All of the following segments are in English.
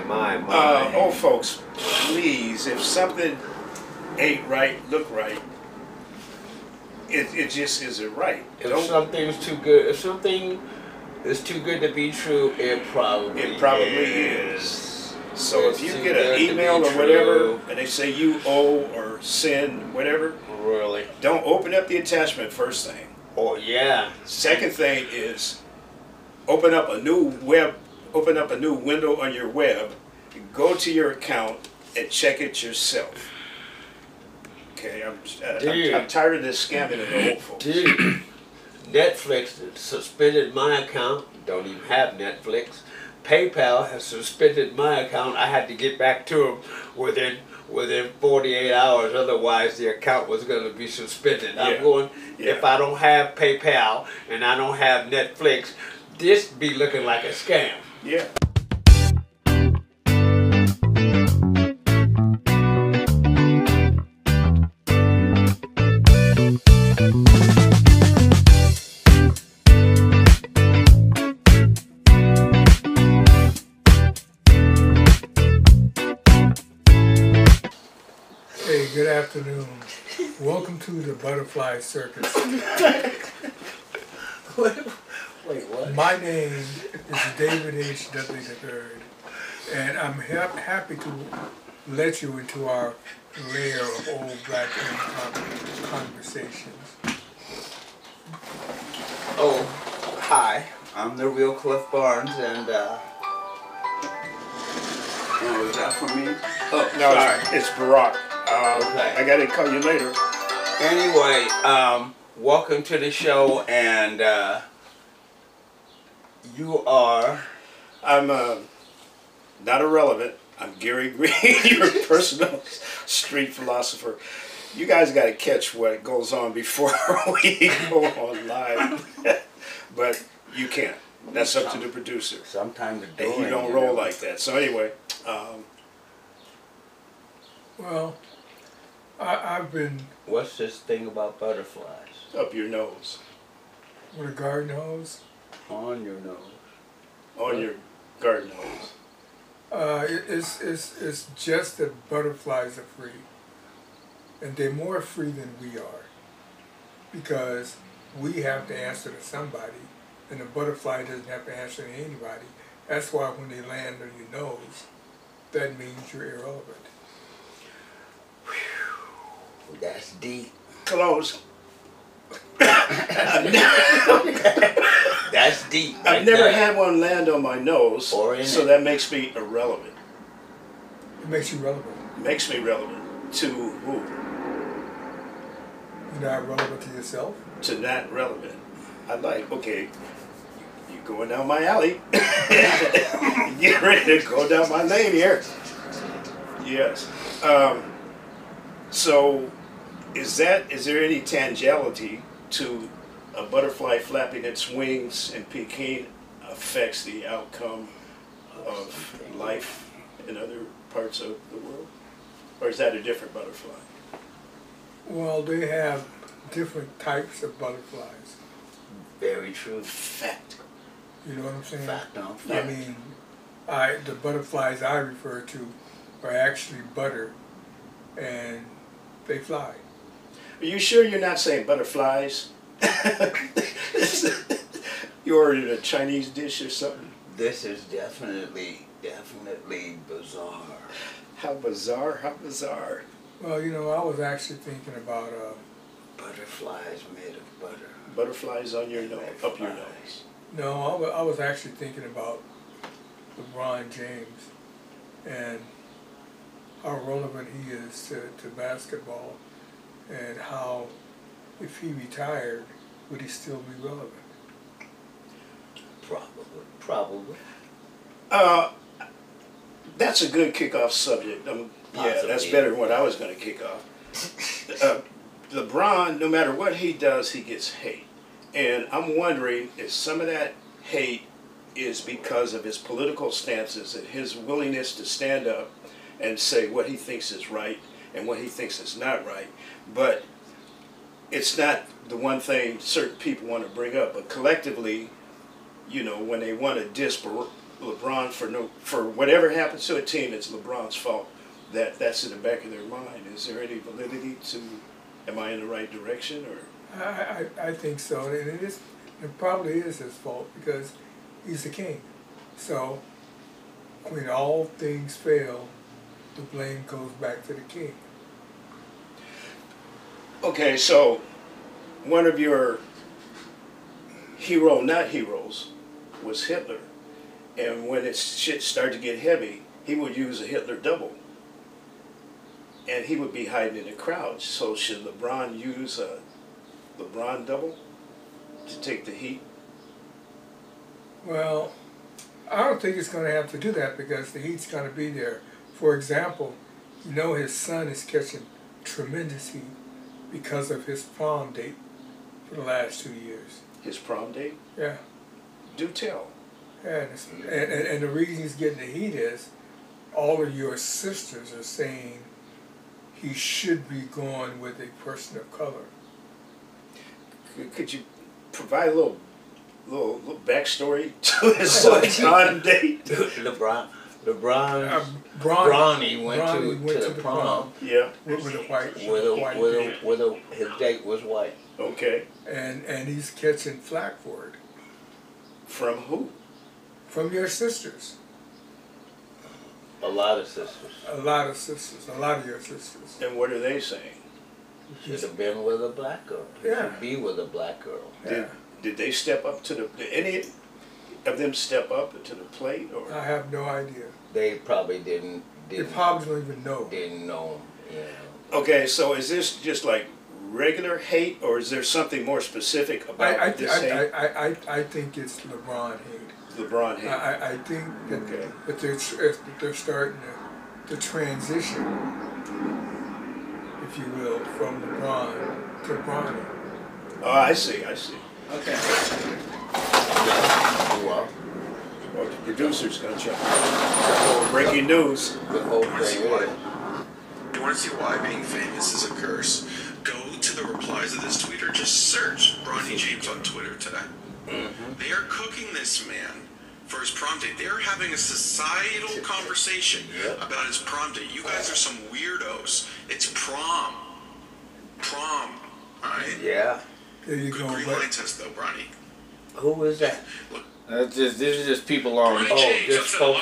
my. Old folks, please, if something ain't right, look right. It just isn't right. If something's too good, if something is too good to be true, it probably is. So It's if you too get good an to be email or whatever, true. and they say you owe or send whatever, Really? don't open up the attachment first thing. Oh yeah. Second thing is open up a new window on your web, go to your account and check it yourself. Okay, I'm tired of this scamming of the old folks. Dude, Netflix suspended my account. Don't even have Netflix. PayPal has suspended my account. I had to get back to them within 48 hours. Otherwise, the account was going to be suspended. I'm going, if I don't have PayPal and I don't have Netflix, this be looking like a scam. Yeah. Hey, good afternoon. Welcome to the Butterfly Circus. Wait, what? My name is David H. Dudley III, and I'm happy to let you into our lair of old black conversations. Oh, hi. I'm the real Cliff Barnes, and was that for me? Oh, No, sorry. it's Barack. Okay. I gotta call you later. Anyway, welcome to the show, and you are... I'm not irrelevant. I'm Gary Green, your personal street philosopher. You guys got to catch what goes on before we go on live, but you can't. That's up to the producer. Sometimes And he don't roll like that. So anyway, Well, I've been What's this thing about butterflies? up your nose, with a garden hose. On your nose. on your garden hose. It's just that butterflies are free, and they're more free than we are, because we have to answer to somebody, and the butterfly doesn't have to answer to anybody. That's why when they land on your nose, that means you're irrelevant. That's deep. Close. That's deep. I've right never there. had one land on my nose, Or in so it. that makes me irrelevant. It makes you relevant. Makes me relevant to who? You're not relevant to yourself. To not relevant. I like, okay, you going down my alley. Get ready to go down my lane here. Yes. So, is there any tangibility to a butterfly flapping its wings in Peking affects the outcome of life in other parts of the world? Or is that a different butterfly? Well, they have different types of butterflies. Very true. Fact. You know what I'm saying? Fact on I fact. mean, the butterflies I refer to are actually butter, and they fly. Are you sure you're not saying butterflies? You ordered a Chinese dish or something? This is definitely bizarre. How bizarre, how bizarre. Well, you know, I was actually thinking about Butterflies made of butter. Butterflies on your nose, up your nose. no, I was actually thinking about LeBron James and how relevant he is to basketball, and how if he retired, would he still be relevant? Probably. That's a good kickoff subject. Yeah, that's better than what I was going to kick off. LeBron, no matter what he does, he gets hate. And I'm wondering if some of that hate is because of his political stances and his willingness to stand up and say what he thinks is right and what he thinks is not right. But it's not the one thing certain people want to bring up. But collectively, you know, when they want to diss LeBron for whatever happens to a team, it's LeBron's fault. That's in the back of their mind. Is there any validity to? Am I in the right direction, or? I think so, and it probably is his fault because he's the king. So when all things fail, the blame goes back to the king. Okay, so one of your not heroes was Hitler, and when shit started to get heavy, he would use a Hitler double. And he would be hiding in the crowd. So should LeBron use a LeBron double to take the heat? Well, I don't think it's going to have to do that because the heat's going to be there. For example, you know his son is catching tremendous heat because of his prom date for the last 2 years. His prom date? Yeah. Do tell. And the reason he's getting the heat is all of your sisters are saying he should be going with a person of color. Could you provide a little backstory to his son's prom date? Bronny went to the prom. Yeah. With a white. His date was white. Okay. And he's catching flack for it. From who? From your sisters. A lot of sisters. A lot of sisters. A lot of your sisters. And what are they saying? He should have been with a black girl. He should be with a black girl. Did they step up to did any of them step up to the plate, or? I have no idea. They probably didn't. They probably don't even know. Didn't know. Yeah. Okay, so is this just like regular hate, or is there something more specific about this hate? I think it's LeBron hate. LeBron hate. I think that they're starting to transition, if you will, from LeBron to Bronny. Oh, I see. Okay. Well, the producer's gonna jump in. Breaking news. The whole thing. You want to see why being famous is a curse? Go to the replies of this tweet or just search Bronny James on Twitter today. They are cooking this man for his prom date. They're having a societal conversation about his prom date. You guys are some weirdos. It's prom. Alright? Yeah. There you Good go. green line test though, Bronny. Who is that? Look, This is just people on. Just folks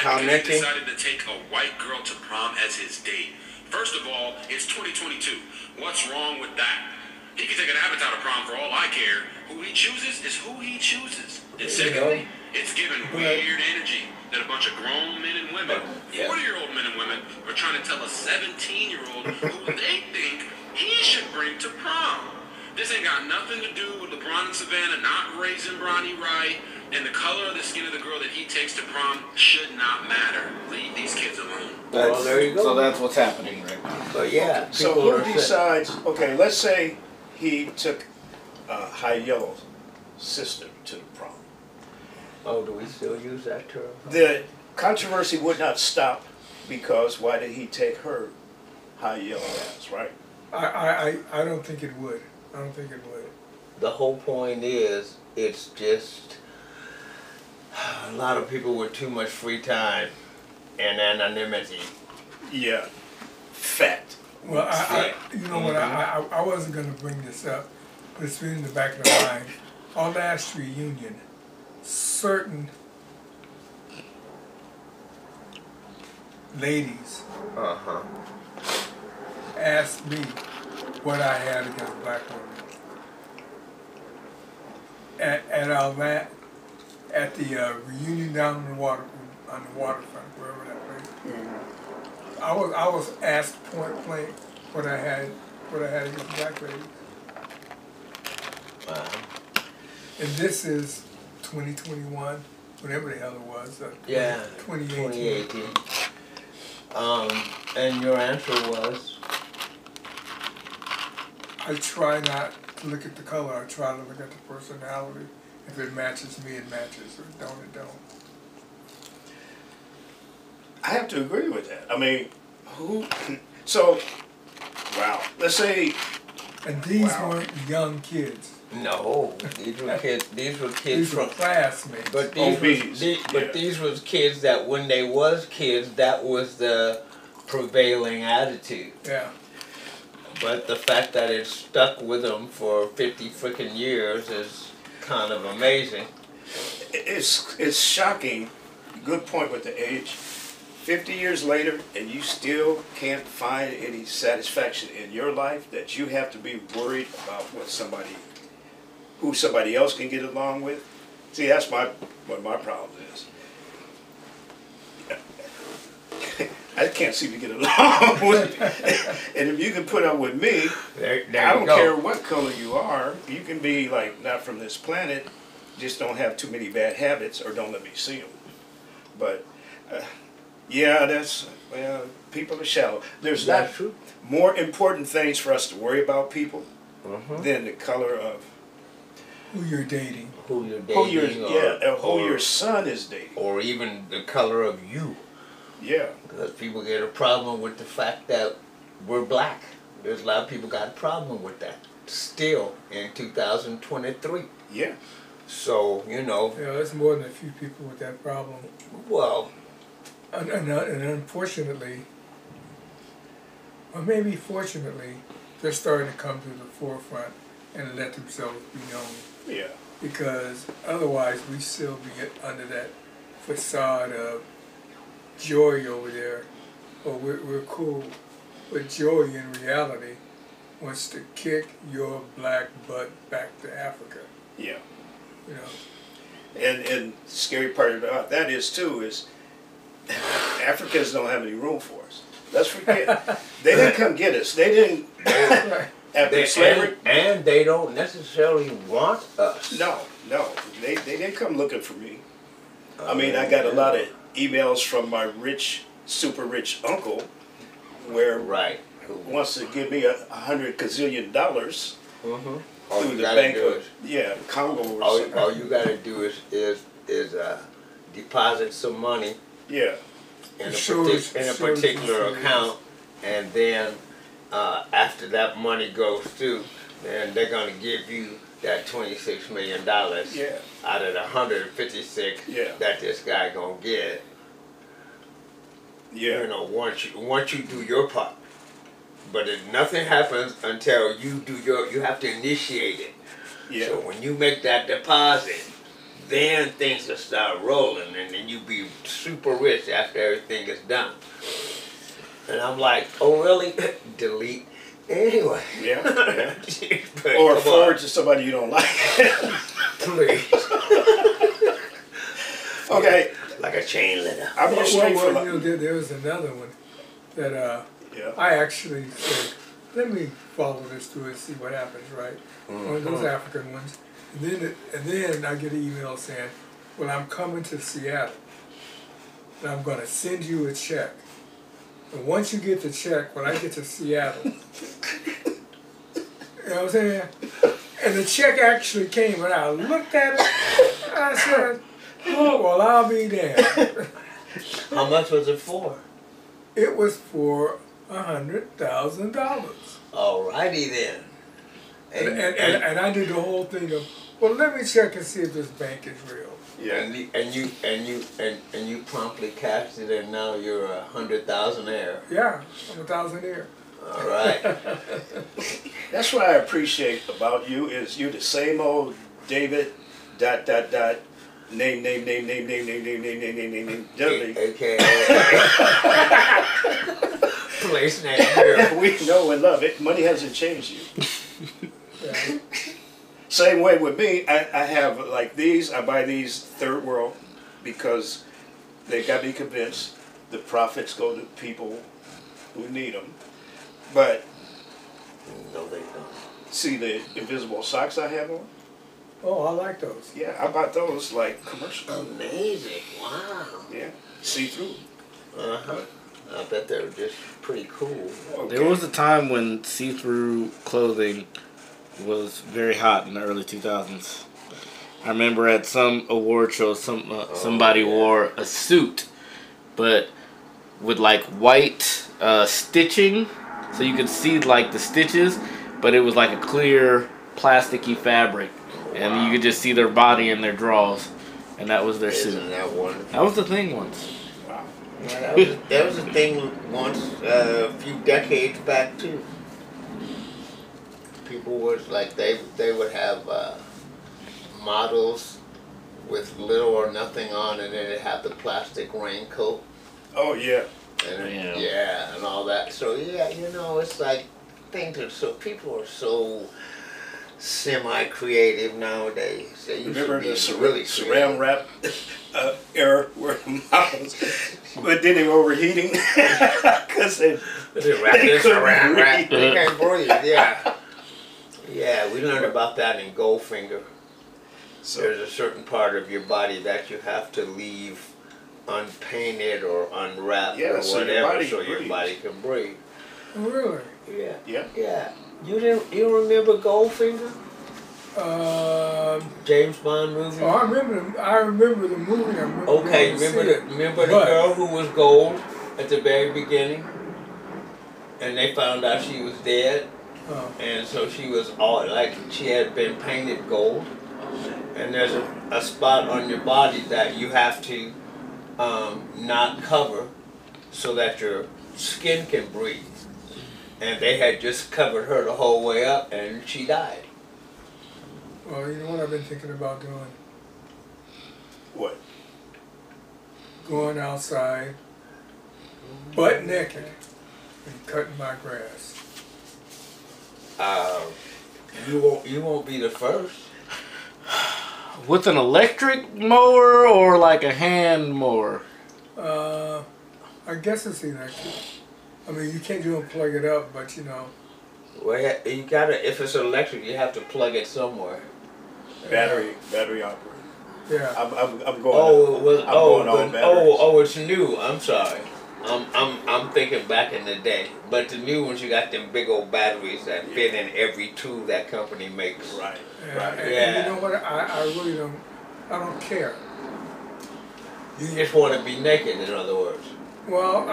commenting. Decided to take a white girl to prom as his date. First of all, it's 2022. What's wrong with that? He can take an avatar to prom for all I care. Who he chooses is who he chooses. And secondly, it's given weird energy that a bunch of grown men and women, 40-year-old men and women, are trying to tell a 17-year-old who they think he should bring to prom. This ain't got nothing to do with LeBron and Savannah not raising Bronny right, and the color of the skin of the girl that he takes to prom should not matter. Leave these kids alone. Well, there you go. So that's what's happening right now. But yeah. So who decides? Okay, let's say he took High Yellow's sister to the prom. Oh, do we still use that term? The controversy would not stop because why did he take her High Yellow ass, right? I don't think it would. I don't think it would. The whole point is, it's just a lot of people with too much free time and anonymity. Yeah. Fact. Well, you know what? I wasn't going to bring this up, but it's been in the back of my mind. Our last reunion, certain ladies asked me what I had against black women. At the reunion down on the waterfront, wherever that place. I was asked point blank what I had against black ladies. Wow. And this is 2021, whatever the hell it was. 2018. And your answer was? I try not to look at the color, I try to look at the personality. If it matches me, it matches. If it don't, it don't. I have to agree with that. I mean, wow. Let's say... And these weren't young kids. No, these were kids. These were kids These were from. classmates. But OBs, yeah. these was kids that when they was kids, that was the prevailing attitude. Yeah. But the fact that it stuck with them for 50 freaking years is kind of amazing. It's shocking. Good point with the age. 50 years later, and you still can't find any satisfaction in your life, that you have to be worried about who somebody else can get along with. See, that's what my problem is. I can't seem to get along with, and if you can put up with me, There I you don't go. care what color you are. You can be like not from this planet, just don't have too many bad habits, or don't let me see them. But yeah, people are shallow. There's That's not true. more important things for us to worry about people Mhm. than the color of Who you're dating. Who you're who dating, who your son is dating. or even the color of you. Yeah, Because people get a problem with the fact that we're black. There's a lot of people got a problem with that still in 2023. yeah. So, you know, Yeah, there's more than a few people with that problem. well, And unfortunately, or maybe fortunately, they're starting to come to the forefront and let themselves be known. Yeah, Because otherwise we still be under that facade of joy over there. Or we're cool. But joy in reality wants to kick your black butt back to Africa. yeah. You know. And the scary part about that is too is Africans don't have any room for us. Let's forget they didn't come get us. They didn't after slavery. and they don't necessarily want us. No, they didn't come looking for me. I mean, I got a lot of emails from my super rich uncle, where Right. wants to give me $100 gazillion Mm-hmm. All through you the gotta bank do of Congo or something. all you gotta do is deposit some money Sure, in a sure, particular sure. account, and then after that money goes through, then they're gonna give you that $26 million Yeah, out of the 156 Yeah. that this guy gonna get. yeah, You know, once you do your part. But if nothing happens until you do you have to initiate it. yeah. So when you make that deposit, then things will start rolling, and then you be super rich after everything is done. And I'm like, oh really? Delete. Anyway. Yeah, yeah. But Or come forward to somebody you don't like. on, please. Okay, Like a chain letter. I'm just straight for you know, there was another one that yeah, I actually said, let me follow this through and see what happens, right? One of those African ones. And then I get an email saying, well, I'm coming to Seattle, and I'm going to send you a check. And once you get the check, when I get to Seattle, you know what I'm saying? And the check actually came, and I looked at it, and I said, oh, well, I'll be damned. How much was it for? It was for $100,000. Alrighty then. And I did the whole thing of, well, let me check and see if this bank is real. yeah. And you promptly cashed it, and now you're a 100,000-aire. Yeah, I'm a thousandaire. All right. That's what I appreciate about you is you're the same old David ... name Dudley. AKA place name here. We know and love it. Money hasn't changed you. Yeah. Same way with me. I have like these. I buy these third world because they got me convinced the profits go to people who need them. But No, they don't. see the invisible socks I have on? Oh, I like those. Yeah, I bought those like commercial. Amazing. Wow. Yeah, see through. Uh-huh. I bet they were just pretty cool. Okay. There was a time when see-through clothing was very hot in the early 2000s. I remember at some award show, somebody wore a suit, but with like white stitching, so you could see like the stitches, but it was like a clear plasticky fabric, and you could just see their body in their drawers, and that was their Isn't suit. that wonderful? That was the thing once. Wow. Yeah, that was a thing once, a few decades back too. People was like they would have models with little or nothing on, and then they'd have the plastic raincoat, Oh yeah. and Yeah. and all that. So yeah, it's like things are so people are so semi-creative nowadays. They used Remember to be the really saran wrap era where the models, but then they were overheating because they wrapped They in couldn't saran wrap. breathe. They can't breathe. Yeah. Yeah, we learned about that in Goldfinger. so There's a certain part of your body that you have to leave unpainted or unwrapped Yeah, or so your whatever, body so your breathes. body can breathe. Really? Yeah. yeah. Yeah. You remember Goldfinger? James Bond movie? Oh, I remember the movie. I remember Okay, going to see remember it. the But- girl who was gold at the very beginning? And they found out she was dead. Oh. And so she was all like she had been painted gold. And there's a spot on your body that you have to not cover so that your skin can breathe. And they had just covered her the whole way up, and she died. Well, you know what I've been thinking about doing? What? Going outside, butt naked, and cutting my grass. You won't be the first. With an electric mower or like a hand mower? I guess it's electric. I mean, you can't do plug it up, but you know. Well, you gotta. If it's electric, you have to plug it somewhere. Battery operated. Yeah. I'm going. Oh, it was. I'm going on batteries. It's new. I'm sorry. I'm thinking back in the day, but the new ones you got them big old batteries that fit in every tube that company makes. Right. Yeah, Right. and Yeah. you know what? I really don't. I don't care. You just want to be naked, in other words. Well,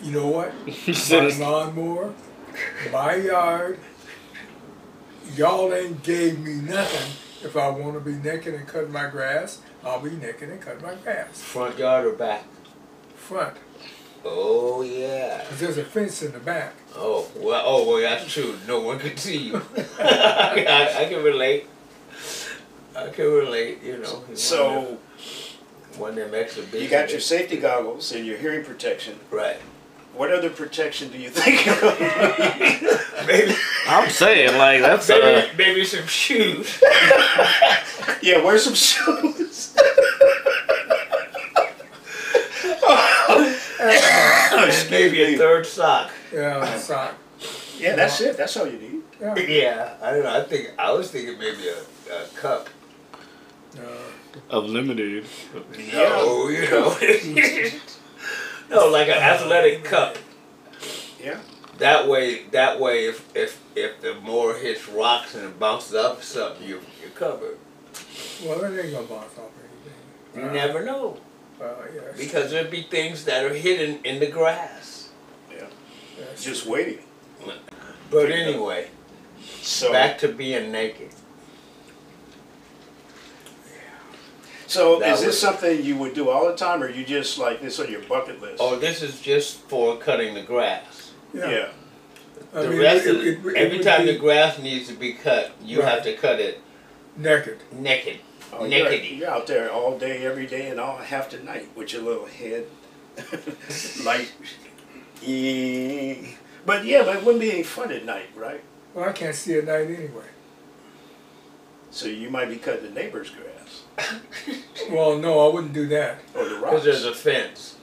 you know what? He My said, lawnmower, my yard. Y'all ain't gave me nothing. If I want to be naked and cut my grass, I'll be naked and cut my grass. Front yard or back? Front. Oh yeah. 'Cause there's a fence in the back. Oh well, that's true. No one can see you. I can relate. You know. So one of them exhibitions. you got your safety goggles and your hearing protection. Right. What other protection do you think? Maybe I'm saying, like, that's maybe some shoes. Yeah, wear some shoes. Maybe a third sock. Yeah, sock. Yeah, that's it. That's all you need. Yeah. Yeah, I don't know. I was thinking maybe a cup. of lemonade. No, you know. No, like an athletic cup. Yeah. That way, if the mower hits rocks and it bounces off something, you're covered. Well, it ain't gonna bounce off anything. You never know, Yes. because there'd be things that are hidden in the grass. Yeah. Yes. Just waiting. But anyway, So back to being naked. So That is this was- something you would do all the time, or you just like this on your bucket list? Oh, this is just for cutting the grass. yeah. I The mean, rest of it every would time be the grass needs to be cut, you Right. have to cut it naked. naked. Oh, Nakedy. you're out there all day, every day, and all half the night with your little head, like. But yeah, but it wouldn't be any fun at night, right? Well, I can't see at night anyway. So you might be cutting the neighbor's grass Well, no, I wouldn't do that. or the Because rocks. there's a fence.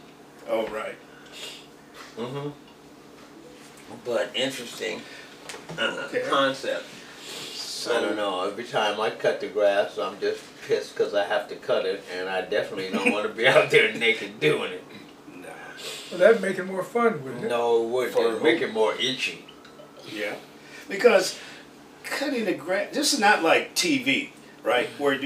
Oh right. Mm-hmm. But interesting Okay. concept. I don't know. Every time I cut the grass, I'm just pissed because I have to cut it, and I definitely don't want to be out there naked doing it. Nah. Well, that'd make it more fun, wouldn't it? No, it would. For It'd make who? it more itchy. Yeah. Because cutting the grass, this is not like TV, right? Where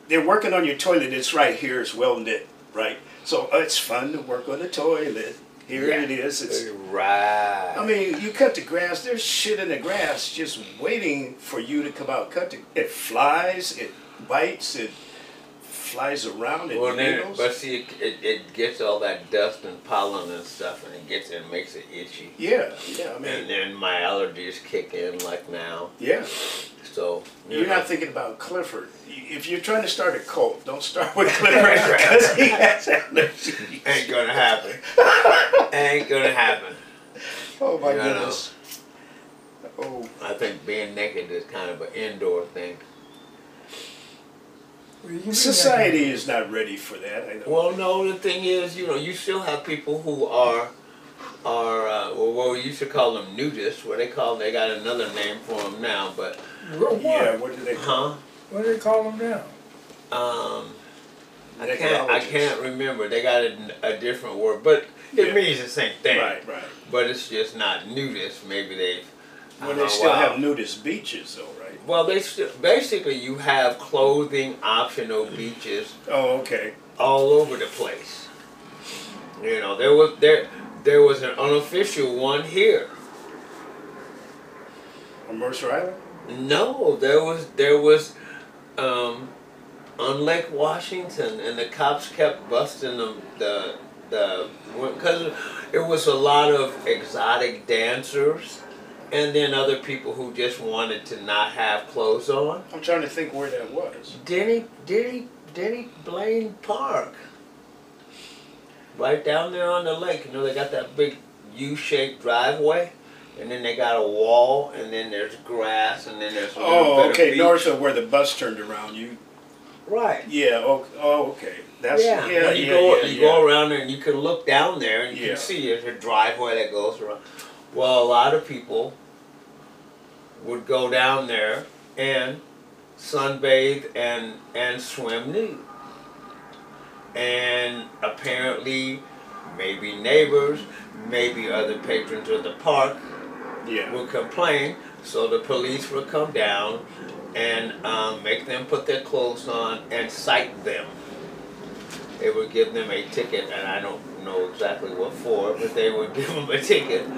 they're working on your toilet. It's right here. It's well lit, right? So it's fun to work on the toilet. Here it is. It's, Right. I mean, you cut the grass, there's shit in the grass just waiting for you to come out. It flies, it bites, it flies around, it needles. But see, it gets all that dust and pollen and stuff, and it makes it itchy. Yeah, I mean. And then my allergies kick in like now. Yeah. So you're not thinking about Clifford. If you're trying to start a cult, don't start with Clifford because he has allergies. Ain't gonna happen. Ain't gonna happen. Oh my goodness. Oh. I think being naked is kind of an indoor thing. Society is not ready for that. I know. Well, no. The thing is, you still have people who are well, we used to call them nudists. They got another name for them now, but. Yeah, what do they call? Huh? What do they call them now? I can't remember. They got a different word, but it means the same thing. Right. But it's just not nudists. Maybe they. Well, they still have nudist beaches, though, right? Well, they still basically you have clothing optional beaches. Oh, okay. All over the place. There was an unofficial one here. On Mercer Island? No, there was on Lake Washington, and the cops kept busting them because it was a lot of exotic dancers, and then other people who just wanted to not have clothes on. I'm trying to think where that was. Denny Blaine Park, right down there on the lake. They got that big U-shaped driveway. And then they got a wall, and then there's grass, and then there's a little bit of beach. North of where the bus turned around. Right. Yeah. Oh, okay. That's You go around there, and you can look down there, and you can see there's a driveway that goes around. Well, a lot of people would go down there and sunbathe and swim nude. And apparently, maybe neighbors, maybe other patrons of the park. Would complain, so the police would come down and make them put their clothes on and cite them. They would give them a ticket, and I don't know exactly what for, but they would give them a ticket.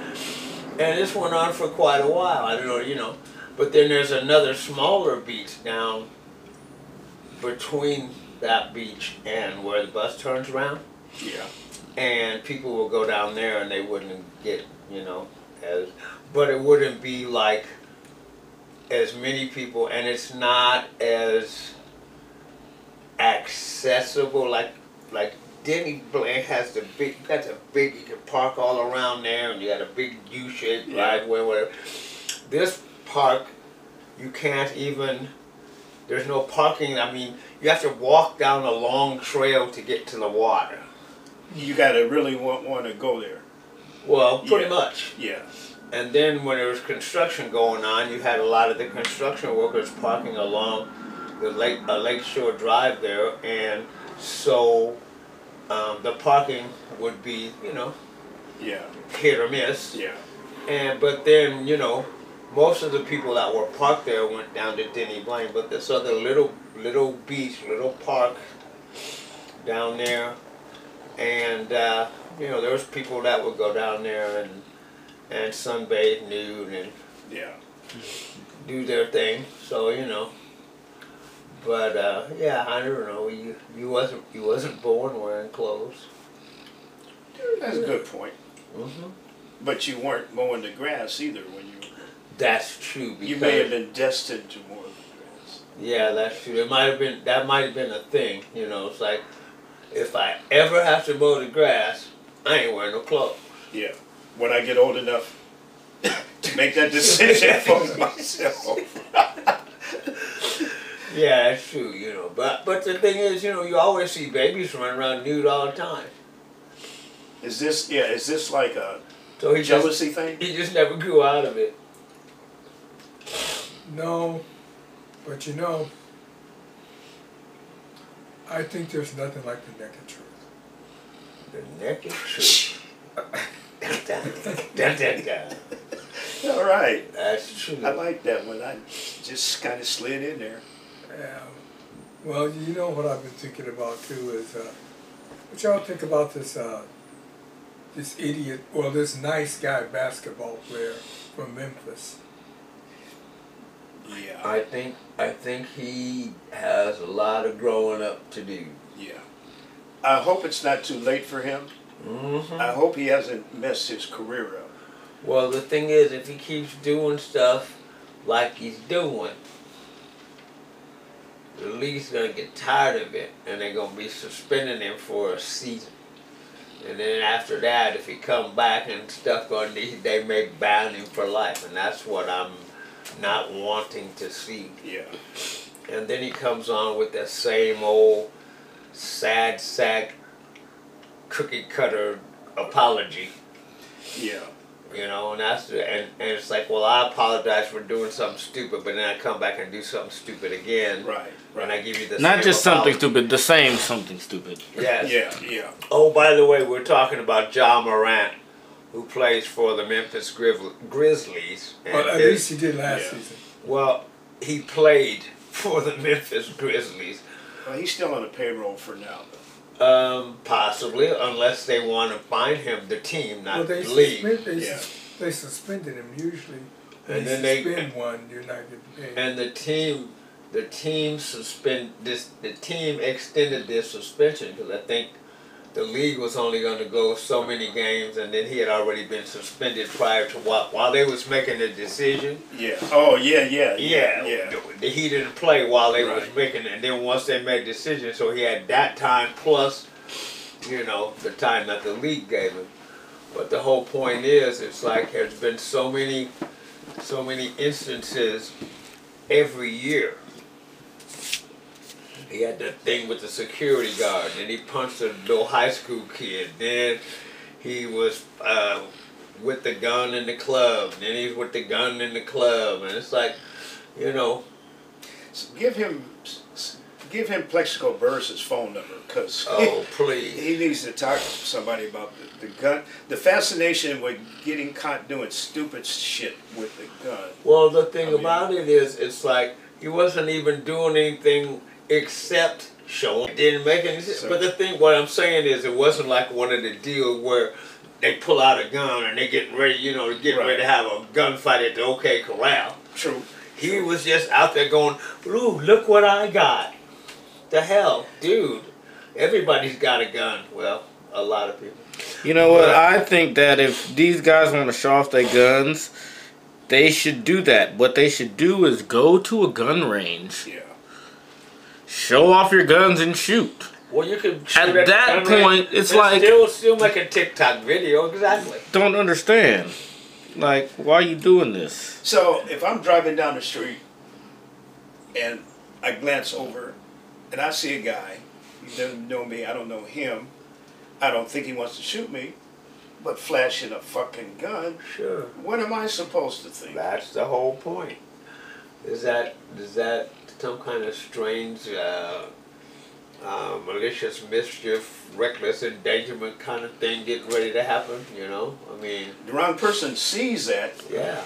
And this went on for quite a while. I don't know, But then there's another smaller beach down between that beach and where the bus turns around. Yeah. And people will go down there, and they wouldn't get, but it wouldn't be like as many people, and it's not as accessible like Denny Blaine has you can park all around there, and you got a big U-shaped driveway, whatever. This park, you can't even, there's no parking. I mean, you have to walk down a long trail to get to the water. You gotta really want to go there. Well, pretty much. Yeah. And then when there was construction going on, you had a lot of the construction workers parking along the Lakeshore Drive there, and so the parking would be, hit or miss. Yeah. But then, most of the people that were parked there went down to Denny Blaine, but this other little beach, little park down there, and there was people that would go down there and sunbathe nude and do their thing. So but I don't know. You wasn't born wearing clothes. That's a good point. Mm-hmm. But you weren't mowing the grass either when you. That's true. You may have been destined to mow the grass. Yeah, that's true. That might have been a thing. It's like, if I ever have to mow the grass, I ain't wearing no clothes. Yeah. When I get old enough to make that decision for myself. Yeah, that's true, But the thing is, you always see babies running around nude all the time. Is this like a jealousy thing? He just never grew out of it. No, but I think there's nothing like the naked truth. The naked truth. Dun. All right. That's true. I like that one. I just kind of slid in there. Yeah. Well, what I've been thinking about too is, what y'all think about this this idiot, well, this nice guy basketball player from Memphis. Yeah. I think he has a lot of growing up to do. Yeah. I hope it's not too late for him. Mm-hmm. I hope he hasn't messed his career up. Well, the thing is, if he keeps doing stuff like he's doing, the league's gonna get tired of it, and they're gonna be suspending him for a season. And then after that, if he come back and stuff on these, they may ban him for life, and that's what I'm not wanting to see. Yeah. And then he comes on with that same old sad sack cookie cutter apology. Yeah. You know, and and it's like, well, I apologize for doing something stupid, but then I come back and do something stupid again. Right. And I give you the Not same just something apology. stupid, the same something stupid. Yes. Yeah. Yeah. Oh, by the way, we're talking about Ja Morant, who plays for the Memphis Grizzlies. And Well, at least he did last season. well, he played for the Memphis Grizzlies. Well, he's still on the payroll for now, though. Possibly, unless they want to fine him, the team, not Well, they the league. they suspended him usually. And And then then they- suspend one, you're not getting paid. And the team the team extended their suspension because I think the league was only going to go so many games, and then he had already been suspended prior to while they was making the decision. Yeah. Oh, yeah. Yeah. Yeah. He didn't play while they was Right. making it. And then once they made the decision, so he had that time plus, you know, the time that the league gave him. But the whole point is, it's like there's been so many instances every year. He had that thing with the security guard, and he punched a little high school kid. Then he was with the gun in the club. Then he's with the gun in the club, and it's like, you know. So give him Plexico Burris' phone number, because Oh, please. he needs to talk to somebody about the gun. The fascination with getting caught doing stupid shit with the gun. Well, the thing I mean- about it is, it's like he wasn't even doing anything except showing. It didn't make any sense. So- But the thing, what I'm saying is, it wasn't like one of the deals where they pull out a gun and they getting ready, you know, ready to have a gunfight at the OK Corral. True. He was just out there going, "Ooh, look what I got." The hell, dude. Everybody's got a gun. Well, a lot of people. You know what? I think that if these guys want to show off their guns, they should do that. What they should do is go to a gun range, Yeah. show off your guns, and shoot. Well, you can At shoot that the gun point, range it's and like- still make a TikTok video. Exactly. Don't understand. Like, why are you doing this? So if I'm driving down the street and I glance over and I see a guy, he doesn't know me, I don't know him, I don't think he wants to shoot me, but flashing a fucking gun, Sure. what am I supposed to think? That's the whole point. Is that some kind of strange, malicious mischief, reckless endangerment kind of thing getting ready to happen? You know, I mean, The wrong person sees that. yeah.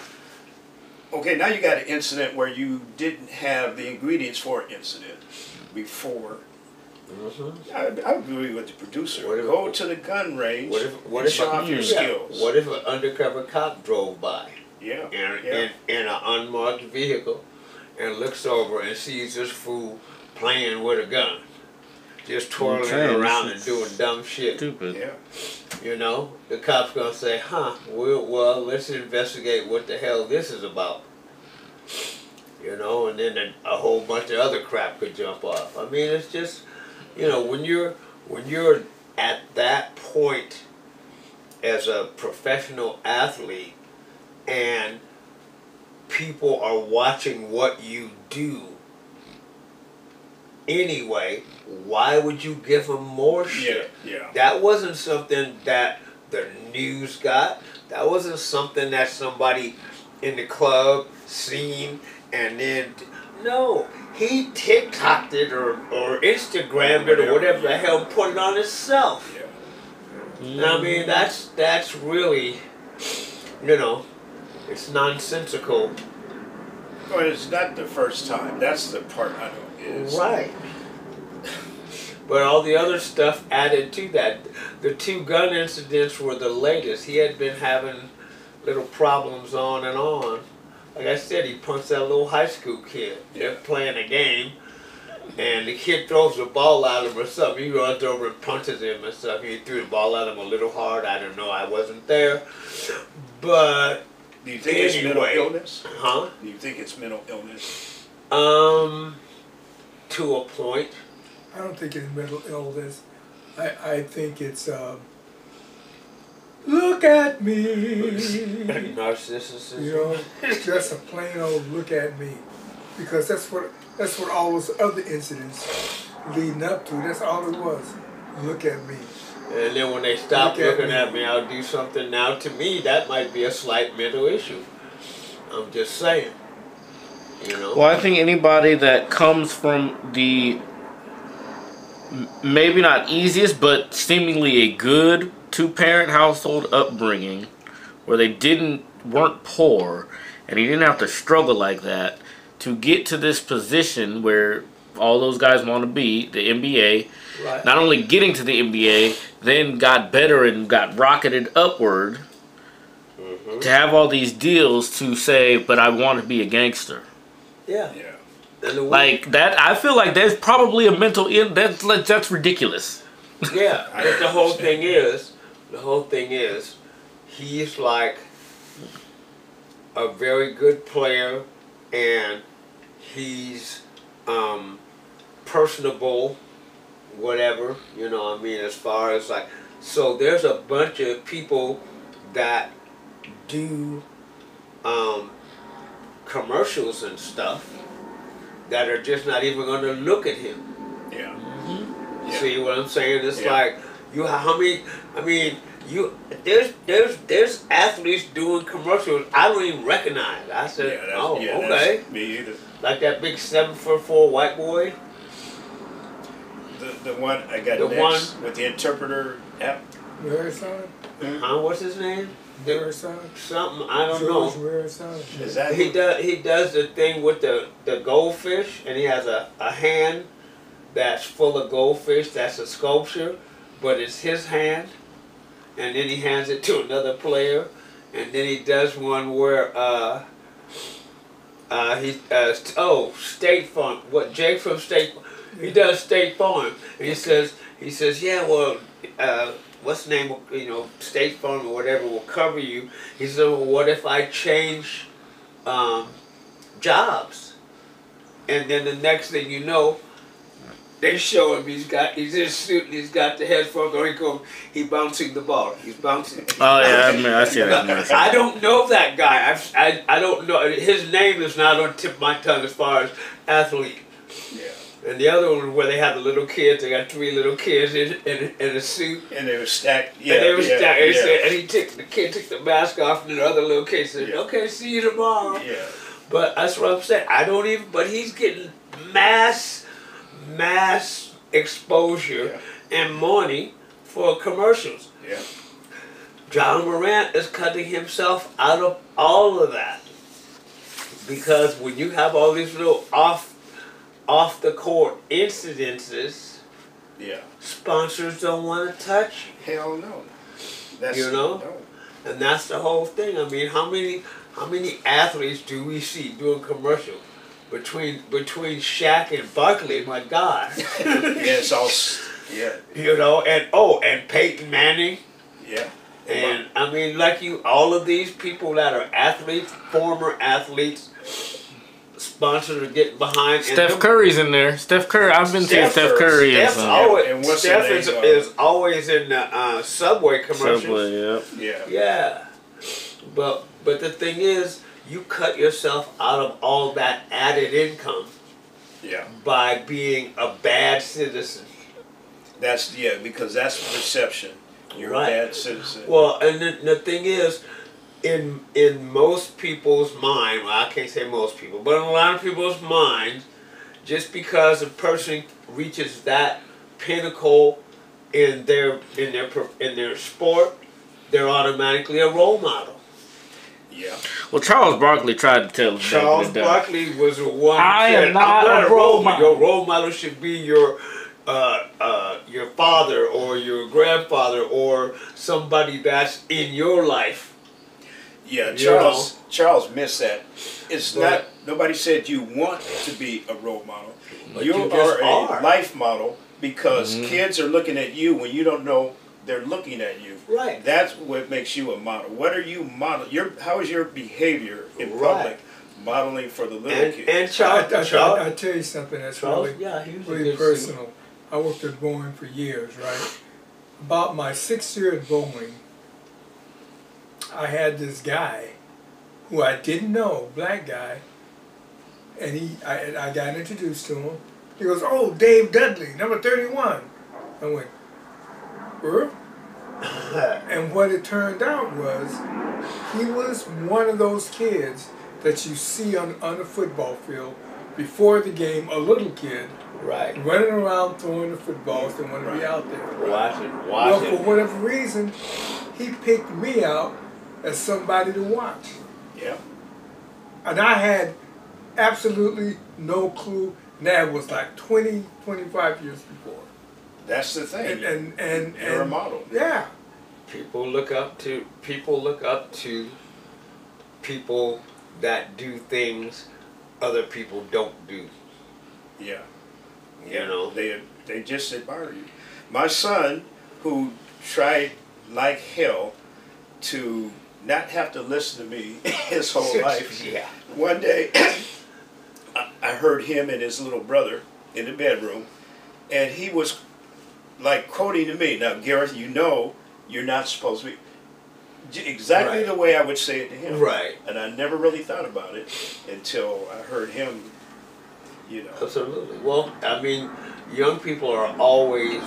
Okay, now you got an incident where you didn't have the ingredients for an incident before. Mm-hmm. I agree with the producer. What if- Go to the gun range What and if show off your skills. What if an undercover cop drove by Yeah, in an unmarked vehicle and looks over and sees this fool playing with a gun, just twirling saying, it around this and is doing dumb shit? Stupid. yeah. You know, the cop's gonna say, well, let's investigate what the hell this is about. You know, and then a whole bunch of other crap could jump off. I mean, it's just, you know, when you're at that point as a professional athlete and people are watching what you do anyway, why would you give them more shit? Yeah. That wasn't something that the news got. That wasn't something that somebody in the club seen and then... No, he TikToked it or Instagrammed it or whatever the hell, put it on himself. Yeah. And I mean, that's really, you know, it's nonsensical. Well, it's not the first time. That's the part I don't get. Right. But all the other stuff added to that. The 2 gun incidents were the latest. He had been having little problems on and on. Like I said, he punched that little high school kid. They're playing a game, and the kid throws the ball at him or something. He runs over and punches him and stuff. He threw the ball at him a little hard. I don't know. I wasn't there. But do you think it's mental illness? Huh? Do you think it's mental illness? To a point. I don't think it's mental illness. I think it's look at me. Narcissism. You know, just a plain old look at me, because that's what all those other incidents leading up to. That's all it was. Look at me. And then when they stop looking at me, I'll do something. Now, to me, that might be a slight mental issue. I'm just saying. You know. Well, I think anybody that comes from the maybe not easiest, but seemingly a good 2-parent household upbringing, where they weren't poor, and he didn't have to struggle like that to get to this position where all those guys want to be, the NBA. Right. Not only getting to the NBA, then got better and got rocketed upward. Mm-hmm. To have all these deals to say, but I want to be a gangster. Yeah. Like that, I feel like there's probably a mental that's ridiculous. Yeah, but the whole thing is, he's like a very good player, and he's personable, whatever, you know what I mean, as far as like, so there's a bunch of people that do commercials and stuff that are just not even going to look at him. Yeah. See what I'm saying? It's like there's athletes doing commercials I don't even recognize. I said, okay. Me either. Like that big 7'4" white boy. The one I got next with the interpreter app. Huh? What's his name? Something I don't know. Is that He does the thing with the goldfish, and he has a hand that's full of goldfish. That's a sculpture, but it's his hand, and then he hands it to another player, and then he does one where State Farm. What Jake from State? He does State Farm, and he says yeah, well. What's the name? You know, State Farm or whatever will cover you. He said, well, what if I change jobs? And then the next thing you know, they show him he's in a suit and he's got the headphones on. He's bouncing the ball. He's bouncing. Oh yeah, I see that. I don't know that guy. I don't know. His name is not on the tip of my tongue as far as athlete. Yeah. And the other one where they had the little kids, they got 3 little kids in a suit. And they were stacked. Yeah, and they were stacked. Yeah. And the kid took the mask off, and the other little kid said, okay, see you tomorrow. Yeah. But that's what I'm saying. But he's getting mass exposure and money for commercials. Yeah. John Morant is cutting himself out of all of that. Because when you have all these little off the court incidences, sponsors don't want to touch you. Hell no. No. And that's the whole thing. I mean, how many athletes do we see doing commercials between Shaq and Barkley? My God. It's all You know, and Peyton Manning. Yeah. And I mean, all of these people that are athletes, former athletes. Sponsors are getting behind. Steph Curry's in there. Steph Curry. I've been seeing Steph Curry. Steph is always in the Subway commercials. Yeah. But the thing is, you cut yourself out of all that added income. Yeah. By being a bad citizen. Because that's perception. You're a bad citizen. Well, and the thing is, in most people's mind, well, I can't say most people, but in a lot of people's minds, just because a person reaches that pinnacle in their sport, they're automatically a role model. Yeah. Well, Charles Barkley tried to tell Charles Barkley was the one. I am not a role model. Your role model should be your your father or your grandfather or somebody that's in your life. Yeah, You Charles missed that. It's But- not. Nobody said you want to be a role model. But You you just are a are. life model because kids are looking at you when you don't know they're looking at you. Right. That's what makes you a model. What are you model? How is your behavior in Right. public modeling for the little And kids? and Charles, I tell you something that's Charles, really, yeah, he was a really good personal. I worked at Boeing for years, right? About my 6th year at Boeing, I had this guy who I didn't know, black guy, and I got introduced to him. He goes, "Oh, Dave Dudley, number 31." I went, "Huh?" And what it turned out was, he was one of those kids that you see on the football field before the game, a little kid Right. running around throwing the footballs and want to be out there. Watching. Well, for whatever reason, he picked me out as somebody to watch. Yeah. And I had absolutely no clue. And that was like 20, 25 years before. That's the thing. And You're a model. Yeah. People look up to people that do things other people don't do. Yeah. You know. They just admire you. My son, who tried like hell to not have to listen to me his whole life. Yeah. One day, I heard him and his little brother in the bedroom, and he was like quoting to me. Now, Gareth, you know you're not supposed to be. Exactly Right. the way I would say it to him. Right. And I never really thought about it until I heard him, you know. Absolutely. Well, I mean, young people are always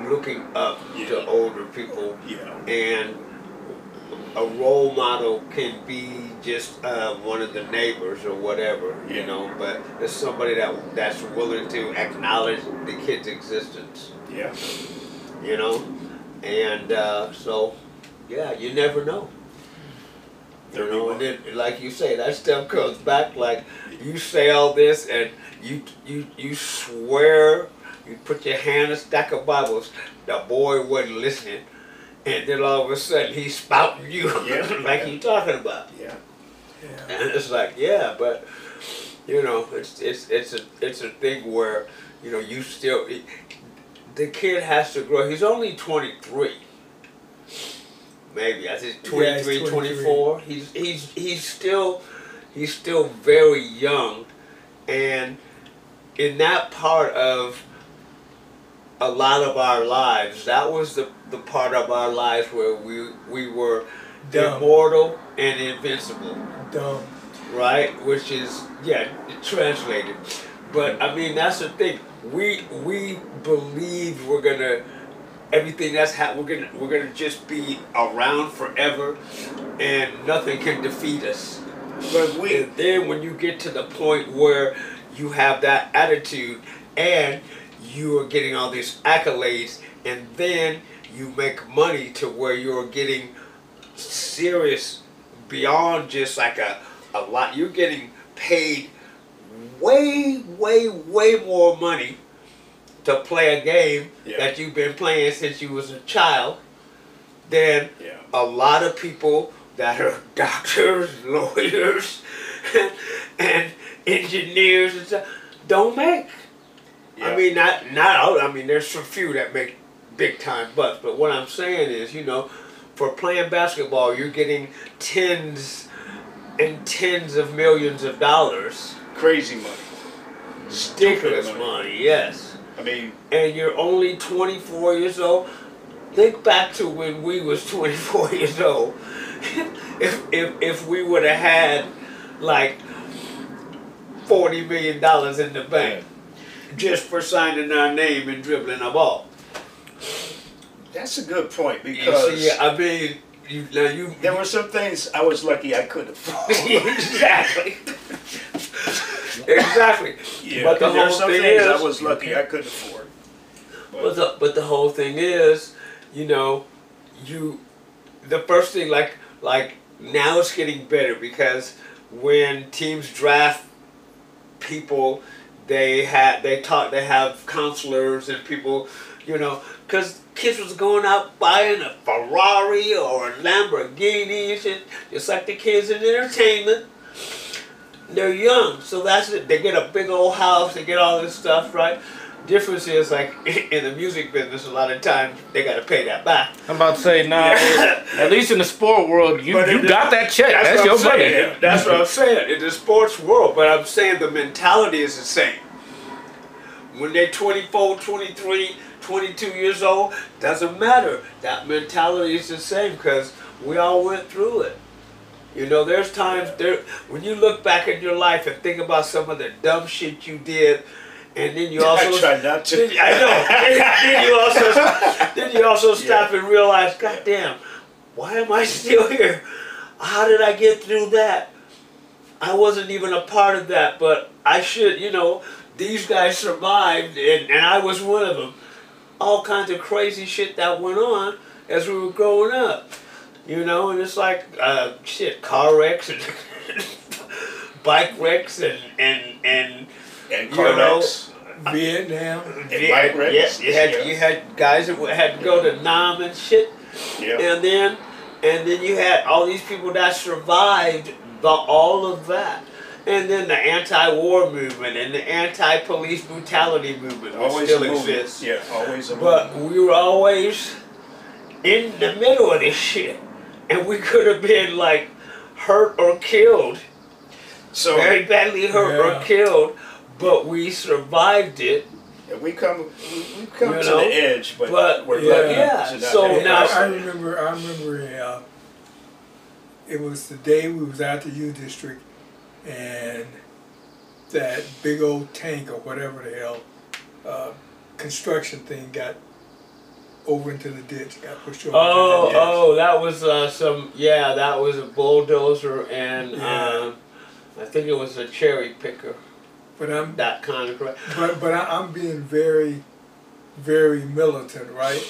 looking up to Yeah. older people, Yeah. and a role model can be just one of the neighbors or whatever, you Yeah. know. But it's somebody that's willing to acknowledge the kid's existence, Yeah. you know. And so, yeah, you never know. You know, and then, like you say, that stuff comes back. Like you say all this, and you swear, you put your hand in a stack of Bibles. The boy wasn't listening, and then all of a sudden he's spouting you Yeah. like you talking about. Yeah. Yeah. And it's like, yeah, but you know, it's a thing where you know you still the kid has to grow. He's only 23. Maybe I think 23, he's 24. He's still very young, and in that part of a lot of our lives, that was the part of our lives where we were Dumb. immortal and invincible, Dumb. right? Which is translated. But I mean that's the thing. We believe we're gonna. Everything that's happened, we're gonna just be around forever, and nothing can defeat us. But And then when you get to the point where you have that attitude, and you are getting all these accolades, and then you make money to where you're getting serious beyond just like a lot. You're getting paid way more money to play a game that you've been playing since you was a child than a lot of people that are doctors, lawyers, and engineers and stuff don't make. I mean, not all. I mean, there's a few that make big time bucks, but what I'm saying is, you know, for playing basketball, you're getting tens and tens of millions of dollars. crazy money. Ridiculous money. money, yes. I mean, And you're only 24 years old. Think back to when we was 24 years old. if we would have had like $40 million in the bank just for signing our name and dribbling a ball. that's a good point You because see, I mean, you there were some things I was lucky I couldn't afford. exactly. Exactly. Yeah, But the there are whole some thing things is, I was lucky I couldn't afford. But the whole thing is, you know, the first thing like now it's getting better because when teams draft people, they have counselors and people, you know, because kids was going out buying a Ferrari or a Lamborghini and shit, just like the kids in entertainment. They're young, so that's it. They get a big old house, they get all this stuff, right? Difference is, like, in the music business, a lot of times they got to pay that back. I'm about to say, nah, at least in the sport world, you got that check. That's your money. That's what I'm saying. In the sports world, but I'm saying the mentality is the same. When they're 24, 23, 22 years old, doesn't matter. That mentality is the same because we all went through it. You know, there's times when you look back at your life and think about some of the dumb shit you did, and then you also I try not to. I know. then you also stop and realize, God damn, why am I still here? How did I get through that? I wasn't even a part of that, but I should. You know, these guys survived, and I was one of them. All kinds of crazy shit that went on as we were growing up. You know, and it's like, car wrecks and bike wrecks and car wrecks. Vietnam. And bike wrecks. Yeah, you had guys that had to go to Nam and shit. Yeah. And then you had all these people that survived all of that. And then the anti-war movement and the anti-police brutality movement, which still exists. Yeah, always a But we were always in the middle of this shit. And we could have been, like, hurt or killed. So very badly hurt or killed, but we survived it. We come to the edge, but we're lucky. So now I remember it was the day we was at the U District, and that big old tank or whatever the hell construction thing got over into the ditch, got pushed over. That was that was a bulldozer and I think it was a cherry picker. But I'm that kind of. But I'm being very, very militant, right?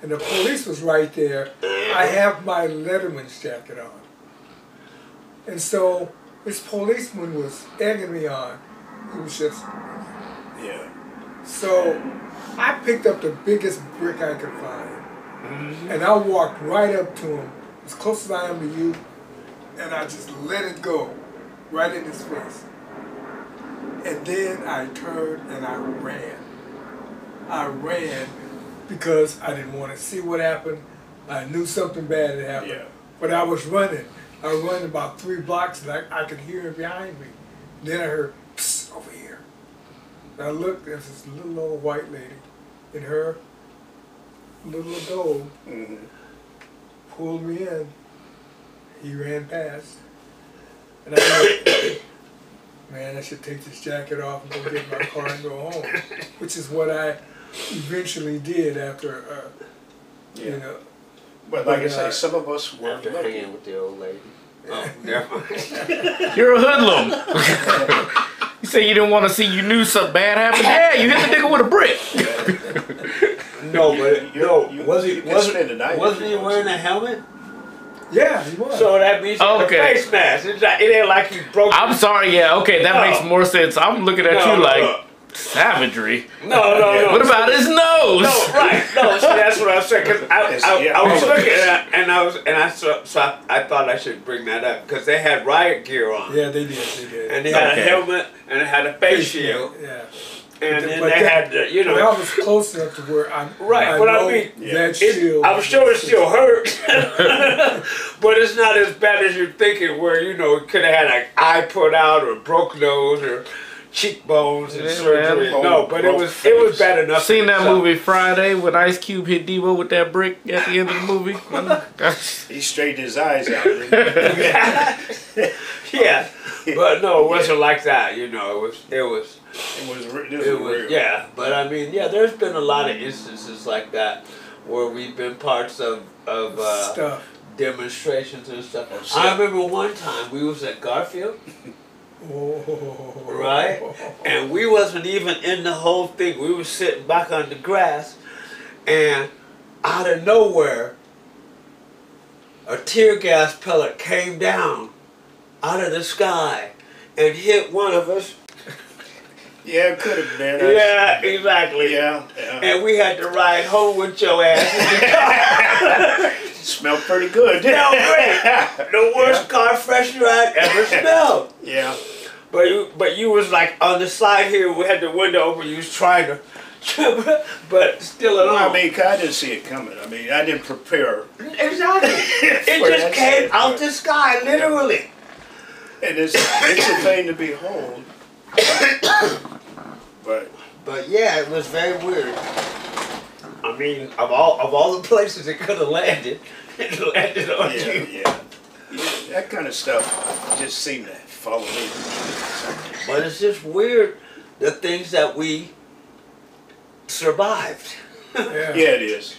And the police was right there. I have my Letterman's jacket on, and so this policeman was egging me on. He was just So I picked up the biggest brick I could find, and I walked right up to him, as close as I am to you, and I just let it go, right in his face. And then I turned and I ran. I ran because I didn't want to see what happened. I knew something bad had happened, but I was running. I ran about 3 blocks, and I could hear it behind me. Then I heard, psst, over here. And I looked, there's this little old white lady in her little gold, pulled me in. He ran past. And I thought, man, I should take this jacket off and go get in my car and go home. Which is what I eventually did after, you know. But like I say, some of us were after hanging with the old lady. Oh, never mind. You're a hoodlum. You say you didn't want to see, you knew something bad happened. Yeah, you hit the nigga with a brick. No, but wasn't he wearing a helmet? Yeah, he was. So that means he had a face mask. It ain't like he broke. I'm sorry. Yeah, okay, that makes more sense. I'm looking at you like savagery. No. What about his nose? No, right. No, see, that's what I was saying. Cause I was looking at it, and I thought I should bring that up because they had riot gear on. Yeah, they did. And they had a helmet and they had a face shield. Yeah. And then they had, you know. I was close enough to where I mean, that shield. I'm sure it still hurt, but it's not as bad as you're thinking. Where it could have had an eye put out or a broke nose or cheekbones and surgery. No, but it was bad enough. Seen that movie Friday when Ice Cube hit Devo with that brick at the end of the movie? He straightened his eyes out. Yeah, but no, it wasn't like that. It was real. Yeah, but I mean, there's been a lot of instances like that where we've been parts of demonstrations and stuff. I remember one time we was at Garfield. Right? And we wasn't even in the whole thing. We were sitting back on the grass, and out of nowhere, a tear gas pellet came down out of the sky and hit one of us. Yeah, it could have been. Yeah, exactly. Yeah. And we had to ride home with your ass in the car. Smelled pretty good. Smelled great. The worst car freshener I'd ever smelled. Yeah. But you was like on the side here. We had the window open. You was trying to, but still alone. I mean, I didn't see it coming. I mean, I didn't prepare. Exactly. It just came out the sky, literally. And it's a thing to behold. But yeah, it was very weird. I mean, of all the places it could have landed, it landed on you. Yeah. That kind of stuff just seemed to follow me. But it's just weird, the things that we survived. Yeah. Yeah, it is.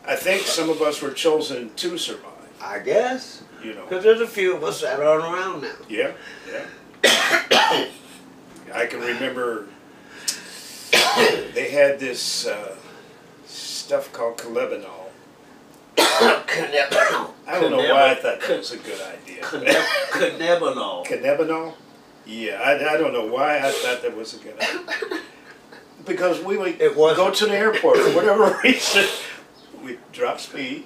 I think some of us were chosen to survive. I guess. You know. Because there's a few of us that aren't around now. Yeah. I can remember they had this stuff called Calebanol. Cannabinol. I don't know why I thought that was a good idea. Cannabinol. Cannabinol? Yeah, I don't know why I thought that was a good idea. Because we would go to the airport for whatever reason. We'd drop speed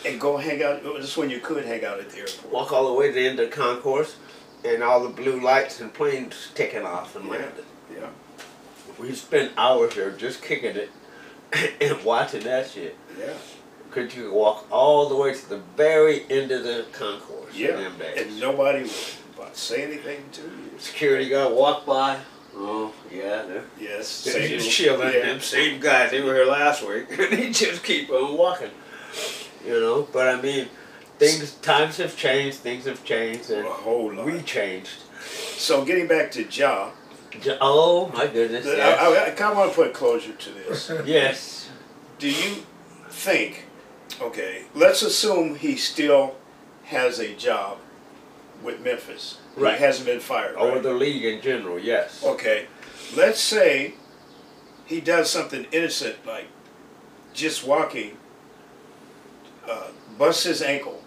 and go hang out. This is when you could hang out at the airport. Walk all the way to the end of the concourse, and all the blue lights and planes taking off and landing. Yeah. We spent hours there just kicking it and watching that shit. Yeah. Could you walk all the way to the very end of the concourse? Yeah. In them days. And nobody would say anything to you. Security guard walked by. Oh, yeah. Yes. They're just chilling. Yeah. Them same guys, they were here last week. And they just keep on walking. You know, but I mean, times have changed, things have changed, and A whole lot. we changed. So getting back to Ja. Oh, my goodness, I yes. kind of want to put closure to this. Yes. Do you think, okay, let's assume he still has a job with Memphis. Right. He hasn't been fired. Over right? the league in general, yes. Okay, let's say he does something innocent like just walking, busts his ankle,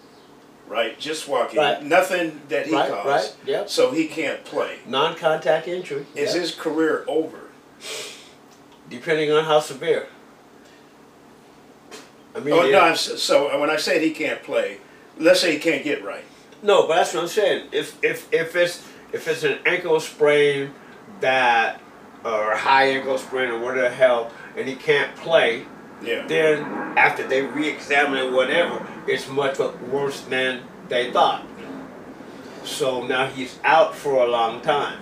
right? Just walking, Right. nothing that he caused, Right, yep. so he can't play. Non-contact injury. Is yep. his career over? Depending on how severe. I mean, Oh no! So when I said he can't play, let's say he can't get right. no, but that's what I'm saying. If it's an ankle sprain that, or a high ankle sprain or whatever the hell, and he can't play, Yeah. then after they re-examine it, whatever, it's much worse than they thought. So now he's out for a long time.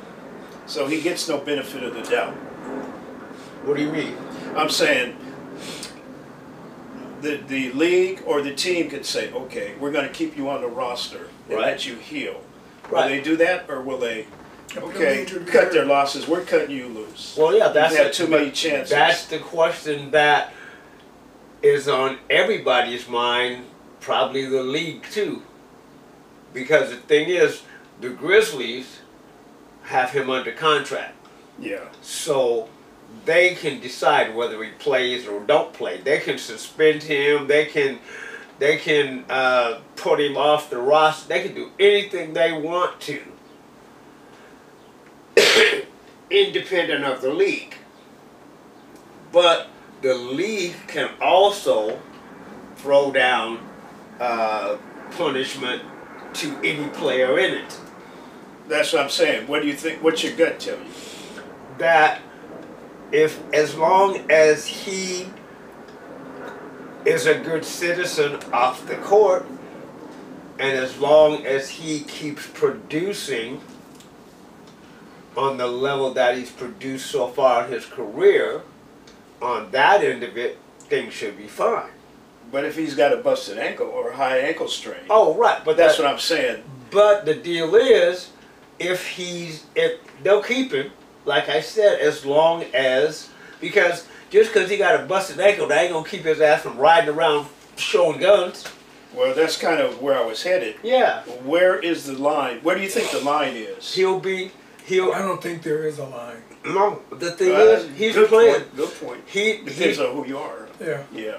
So he gets no benefit of the doubt. What do you mean? I'm saying the league or the team could say, okay, we're going to keep you on the roster and Right. let you heal. Will Right. they do that, or will they, okay, Major cut their league. losses, we're cutting you loose? Well, yeah, that's You've had too many chances. That's the question that is on everybody's mind, probably the league too. Because the thing is, the Grizzlies have him under contract. Yeah. So they can decide whether he plays or don't play. They can suspend him. They can put him off the roster. They can do anything they want to, independent of the league. But the league can also throw down punishment to any player in it. That's what I'm saying. What do you think? What's your gut tell you? That as long as he is a good citizen off the court, and as long as he keeps producing on the level that he's produced so far in his career, on that end of it, things should be fine. But if he's got a busted ankle or a high ankle strain, Oh, right, but that's what I'm saying. But the deal is, if they'll keep him, like I said, as long as, because just because he got a busted ankle, they ain't gonna keep his ass from riding around showing guns. Well, that's kind of where I was headed. Yeah, Where is the line? Where do you think the line is? he'll. I don't think there is a line. No, the thing is, he's good playing. Point, good point. Depends Depends on who you are. Yeah. Yeah.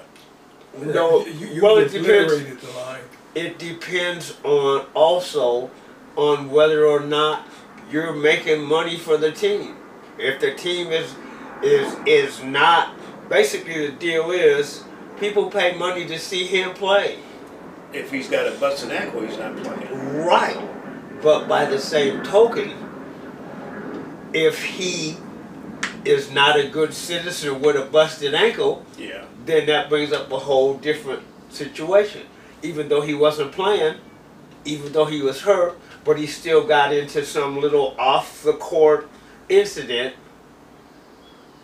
No, You well, it depends. obliterated the line. It depends on also on whether or not you're making money for the team. If the team is not, basically the deal is people pay money to see him play. If he's got a busted ankle, he's not playing. Right. But by the same token, if he is not a good citizen with a busted ankle, Yeah. then that brings up a whole different situation. Even though he wasn't playing, even though he was hurt, but he still got into some little off the court incident,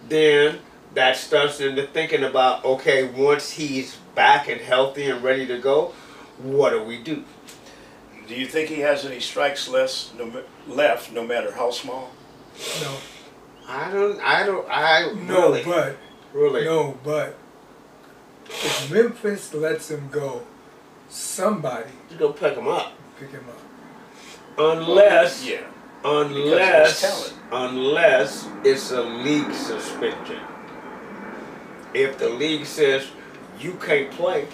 then that starts into thinking about, okay, once he's back and healthy and ready to go, what do we do? Do you think he has any strikes left, no matter how small? No, Really, but really. no, but if Memphis lets him go, somebody You go pick him up. pick him up. Unless, Yeah. unless, talent. unless it's a league suspension. If the league says you can't play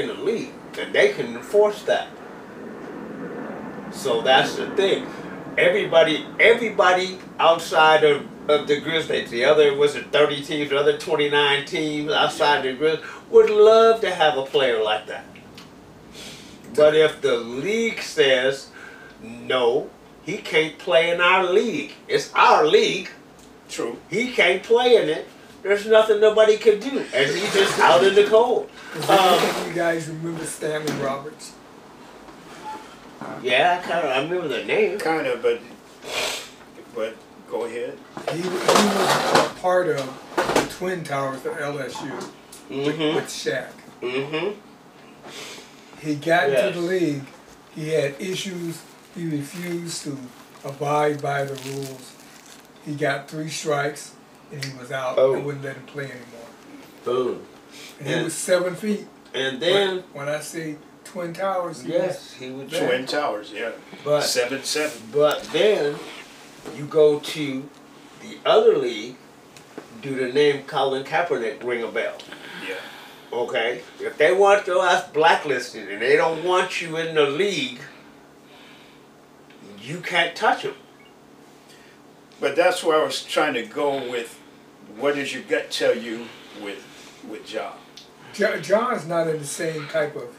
in the league, then they can enforce that. So that's the thing. Everybody outside of the Grizzlies, the other, was it 30 teams, the other 29 teams outside the Grizzlies, would love to have a player like that. But if the league says, no, he can't play in our league, it's our league, True. he can't play in it, there's nothing nobody can do, and he's just out in the cold. You guys remember Stanley Roberts? Yeah, I remember the name. Kind of, but go ahead. He was a part of the Twin Towers at LSU with Shaq. Mm-hmm. He got Yes. into the league. He had issues. He refused to abide by the rules. He got 3 strikes, and he was out. Oh. They wouldn't let him play anymore. Boom. And he And- was 7 feet. And then, When I say Twin Towers, he yes, he was there. Twin Towers, yeah. But 7-7. But then you go to the other league. Do the name Colin Kaepernick ring a bell? Yeah. Okay, if they want your ass blacklisted and they don't want you in the league, you can't touch them. But that's where I was trying to go with. What does your gut tell you with Ja? John's not in the same type of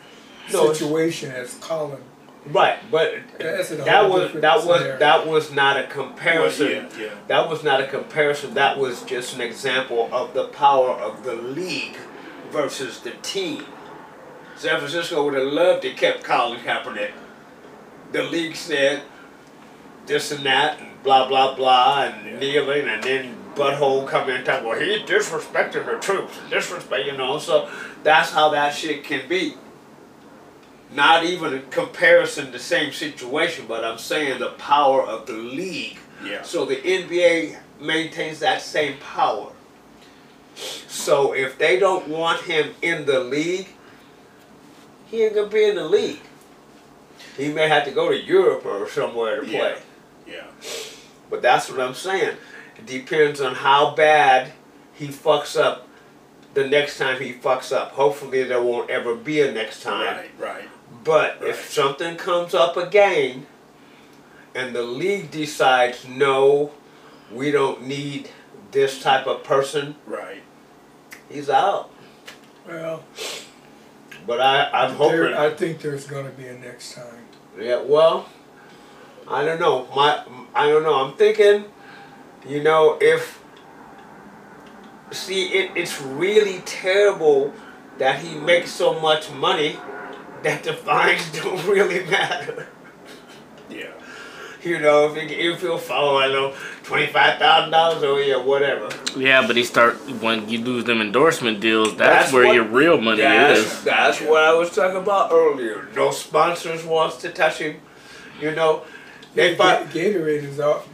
No, situation as Colin. Right, but That's a that whole was different that was scenario. that was not a comparison. Well, yeah. That was not a comparison. That was just an example of the power of the league versus the team. San Francisco would have loved to kept Colin Kaepernick. The league said this and that and blah blah blah and kneeling, and then butthole come in and talk, well, he's disrespecting the troops, so that's how that shit can be. Not even a comparison, the same situation, but I'm saying the power of the league. Yeah. So the NBA maintains that same power. So if they don't want him in the league, he ain't gonna be in the league. He may have to go to Europe or somewhere to play. Yeah. But that's what I'm saying. It depends on how bad he fucks up the next time he fucks up. Hopefully there won't ever be a next time. Right. But Right. if something comes up again and the league decides, no, we don't need this type of person, Right. he's out. Well, But I'm hoping. I think there's going to be a next time. Yeah, well, I don't know. I don't know. I'm thinking, it's really terrible that he makes so much money that the fines don't really matter. Yeah. If he'll follow, I know, $25,000 or whatever. Yeah, but when you lose them endorsement deals, that's where what- your real money is. That's what I was talking about earlier. No sponsors wants to touch him. They fight. Gatorade is out.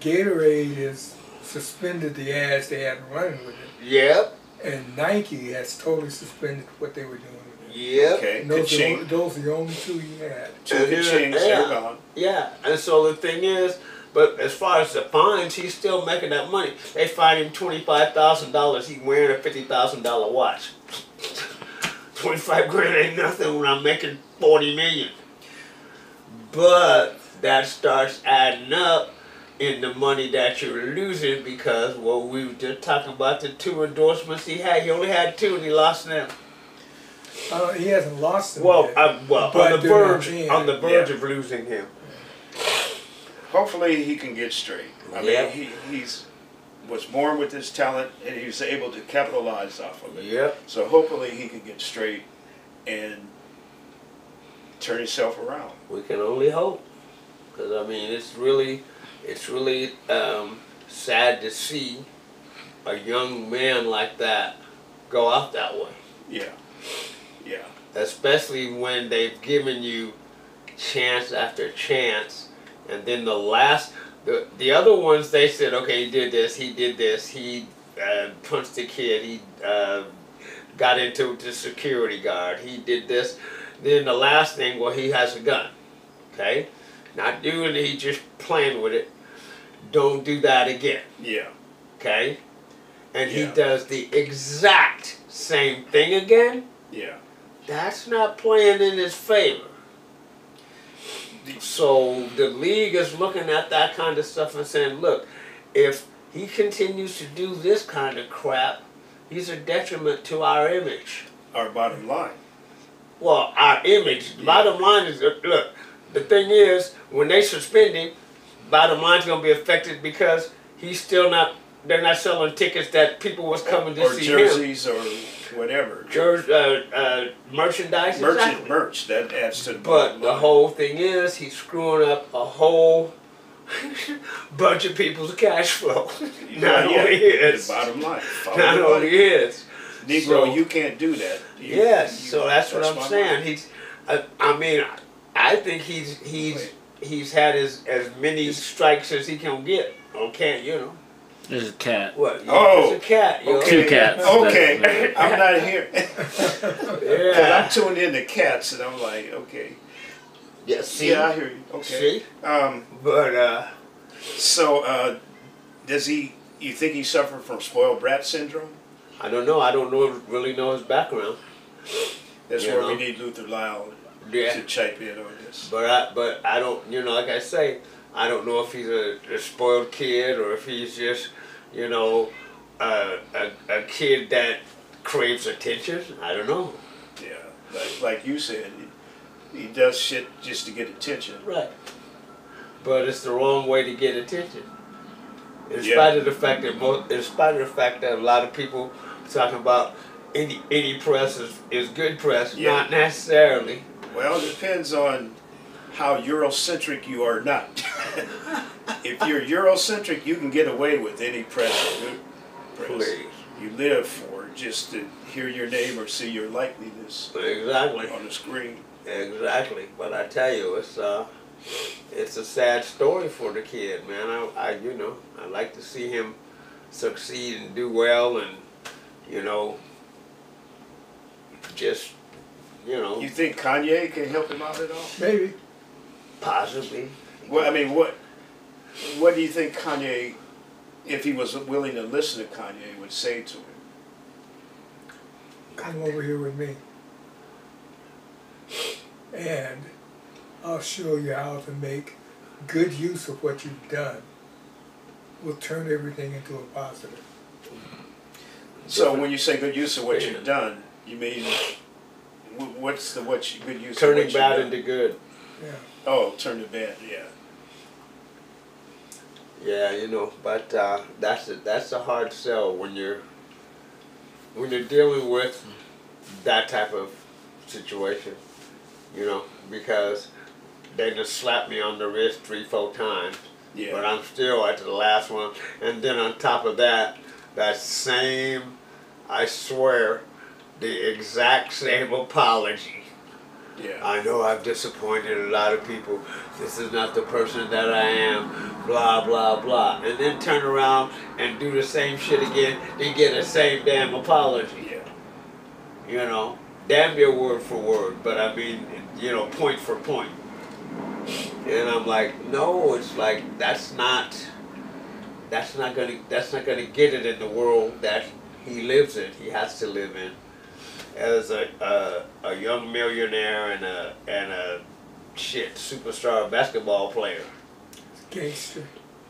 Gatorade is suspended the ads they had running with it, Yep. and Nike has totally suspended what they were doing with it. Yep. Okay. And those Ka-ching. are the only 2 he had. Two And then- ka-chings, yeah. they're gone. Yeah, and so the thing is, but as far as the fines, he's still making that money. They fined him $25,000. He's wearing a $50,000 watch. 25 grand ain't nothing when I'm making 40 million. But that starts adding up in the money that you're losing because, well, we were just talking about the 2 endorsements he had. He only had 2 and he lost them. He hasn't lost them Well, yet. on But the they're not verge, being- on the verge Yeah. of losing him. Hopefully he can get straight. I Yeah. mean, he's was born with this talent and he was able to capitalize off of it. Yep. So hopefully he can get straight and turn himself around. We can only hope. Because, I mean, it's really sad to see a young man like that go out that way. Yeah. Yeah. Especially when they've given you chance after chance, and then the other ones, they said, okay, he did this, he punched the kid, he got into the security guard, he did this. Then the last thing, well, he has a gun. Okay, not doing it, he just playing with it. Don't do that again. Yeah. Okay, and he Yeah. does the exact same thing again. Yeah. That's not playing in his favor. So the league is looking at that kind of stuff and saying, look, if he continues to do this kind of crap, he's a detriment to our image. Our bottom line. Well, our image, bottom line is, look, the thing is, when they suspend him, bottom line's going to be affected because he's still not, they're not selling tickets that people was coming to Or see jerseys or whatever. Merchandise, exactly. Merch, that adds to the But bottom the line. whole thing is, he's screwing up a whole bunch of people's cash flow. Not only his. The bottom line. Follow Not the only money. his. Negro, So- you can't do that. Yes, so that's what I'm my saying. mind. He's, I mean, I think he's had as many strikes as he can get. Okay, you know. There's a cat. What? Oh, It's a cat. You know? Okay. 2 cats. Okay, I'm not here. Because Yeah. I'm tuned in to cats, and I'm like, okay. Yeah. See. Yeah, I hear you. Okay. See. But So does he? You think he suffered from spoiled brat syndrome? I don't know. I don't really know his background. That's You where know. we need Luther Lyle Yeah. to chime in on this. But I don't, you know, like I say, I don't know if he's a spoiled kid or if he's just, you know, a kid that craves attention. I don't know. Yeah, like you said, he does shit just to get attention. Right. But it's the wrong way to get attention. In Yeah. spite of the fact that a lot of people talking about any press is good press, Yeah. not necessarily. Well, it depends on how Eurocentric you are not. If you're Eurocentric, you can get away with any press or good press. Please. You live for just to hear your name or see your likeliness Exactly. on the screen. Exactly. But I tell you, it's a sad story for the kid, man. I like to see him succeed and do well, and you know, just You think Kanye can help him out at all? Maybe. possibly. Well, I mean, what do you think Kanye, if he was willing to listen to Kanye, would say to him? Come over here with me. And I'll show you how to make good use of what you've done. We'll turn everything into a positive. So when you say good use of what Yeah. you've done, you mean what's the good use of what Turning you've bad done? into good. Yeah. Oh, turn it bad, yeah. Yeah, you know, but that's a hard sell when you're dealing with that type of situation, you know, because they just slapped me on the wrist 3-4 times, Yeah. but I'm still at the last one, and then on top of that, I swear, the exact same apology. Yeah. I know I've disappointed a lot of people. This is not the person that I am. Blah, blah, blah. And then turn around and do the same shit again. They get the same damn apology. Yeah. You know? Damn near word for word. But I mean, you know, point for point. And I'm like, no, it's like, that's not gonna get it in the world that he lives in. He has to live in. As a young millionaire and a superstar basketball player. Gangster.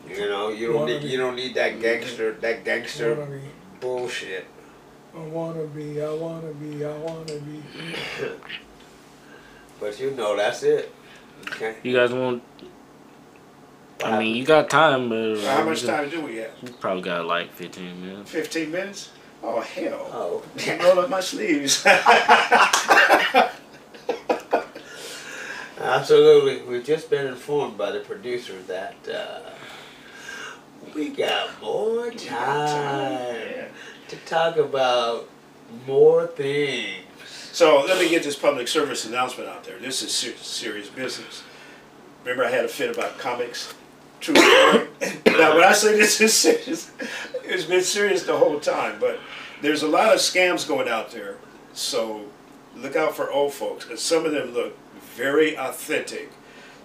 You know, you don't need that gangster Wanna be, bullshit. I wanna be, I wanna be, I wanna be. But you know, that's it. Okay. You guys want? I mean, you got time, but How much time do we have? You probably got like 15 minutes. 15 minutes? Oh, hell. Oh. Roll up my sleeves. Absolutely. We've just been informed by the producer that we got more time to talk about more things. So let me get this public service announcement out there. This is serious business. Remember I had a fit about comics? True story. Now when I say this is serious, it's been serious the whole time, but there's a lot of scams going out there. So look out for old folks, and some of them look very authentic.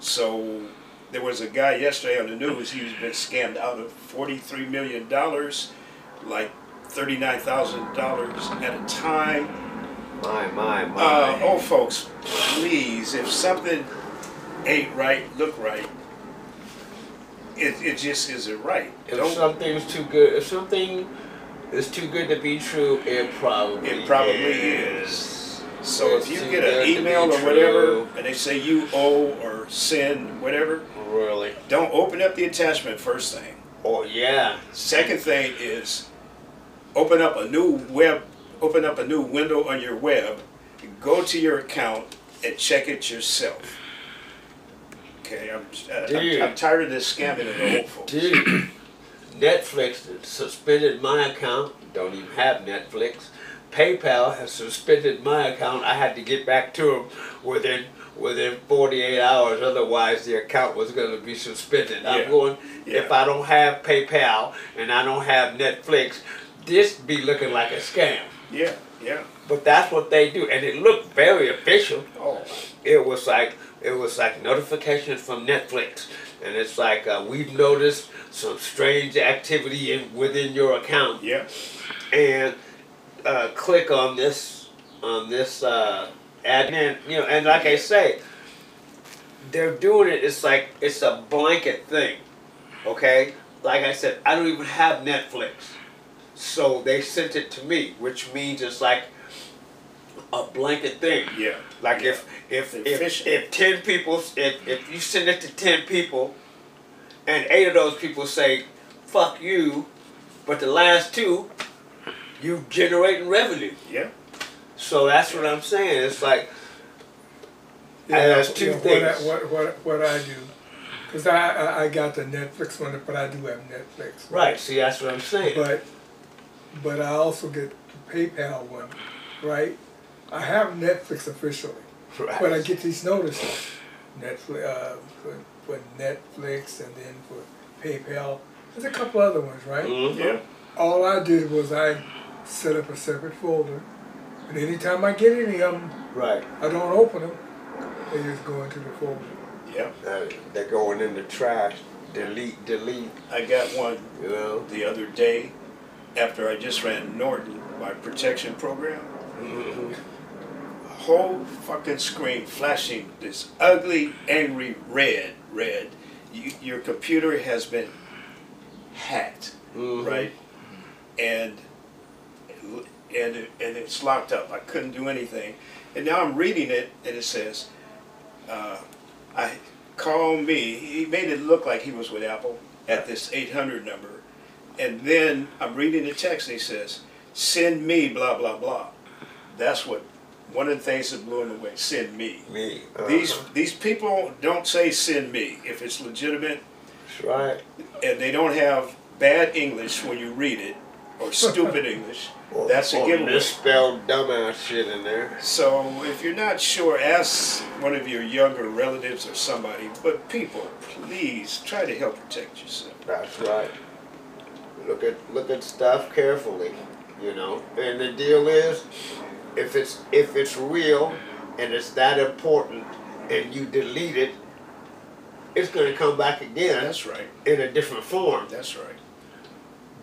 So there was a guy yesterday on the news, he's been scammed out of $43 million, like $39,000 at a time. My. Old folks, please, if something ain't right, look right. It just isn't right. If something's too good, if something is too good to be true, it probably is. So It's if you too get good an to email be or whatever, true. and they say you owe or send whatever, Really? don't open up the attachment first thing. Oh yeah. Second thing is open up a new window on your web, go to your account and check it yourself. Okay, I'm tired of this scamming of the old folks. Dude, Netflix suspended my account. Don't even have Netflix. PayPal has suspended my account. I had to get back to them within 48 hours. Otherwise, the account was going to be suspended. I'm going, if I don't have PayPal and I don't have Netflix, this be looking like a scam. Yeah. But that's what they do, and it looked very official. Oh. It was like notifications from Netflix, and it's like we've noticed some strange activity within your account. Yeah. And click on this ad, and and like I say, they're doing it. It's like it's a blanket thing. Okay, like I said, I don't even have Netflix. So they sent it to me, which means it's like a blanket thing. Yeah. Like Yeah. if 10 people, if you send it to 10 people, and 8 of those people say, "Fuck you," but the last 2, you generating revenue. Yeah. So that's what I'm saying. It's like there's two things. What I do, because I got the Netflix one, but I do have Netflix. Right. See, that's what I'm saying. But I also get the PayPal one, right? I have Netflix officially, Right. but I get these notices, Netflix for Netflix, and then for PayPal. There's a couple other ones, right? Mm-hmm. Yeah. All I did was I set up a separate folder, and anytime I get any of them, Right. I don't open them. They just go into the folder. Yeah. They're going in the trash. Delete. I got one You know. the other day after I just ran Norton, my protection program. Mm-hmm. Whole fucking screen flashing this ugly, angry red. Your computer has been hacked, Mm-hmm. right? And it's locked up. I couldn't do anything. And now I'm reading it, and it says, call me. He made it look like he was with Apple at this 800 number. And then I'm reading the text, and he says, send me blah, blah, blah. That's what, one of the things that blew him away, send me. Me. These people don't say send me if it's legitimate, That's right. and they don't have bad English when you read it, or stupid English. That's a giveaway. Misspelled dumbass shit in there. So if you're not sure, ask one of your younger relatives or somebody. But people, please try to help protect yourself. That's right. Look at stuff carefully, And the deal is, if it's real and it's that important, and you delete it, it's going to come back again. That's right. In a different form. That's right.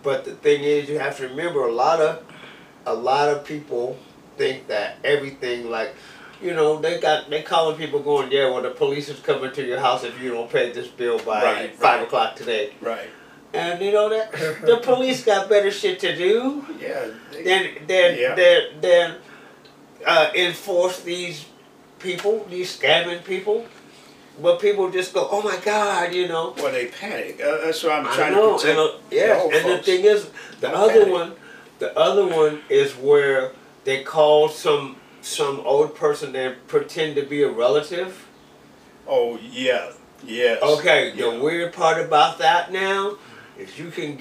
But the thing is, you have to remember a lot of people think that everything, like you know, they calling people going, yeah, well, the police is coming to your house if you don't pay this bill by Right, 5 right. o'clock today. Right. And you know that the police got better shit to do Yeah. Yeah. than enforce these people, these scamming people. But people just go, oh my God, you know. Well, they panic. That's why I'm I trying know, to protect yes, old and the folks. thing is, the other one is where they call some old person and pretend to be a relative. Oh yeah, yes. Okay, Yeah. the weird part about that now is you can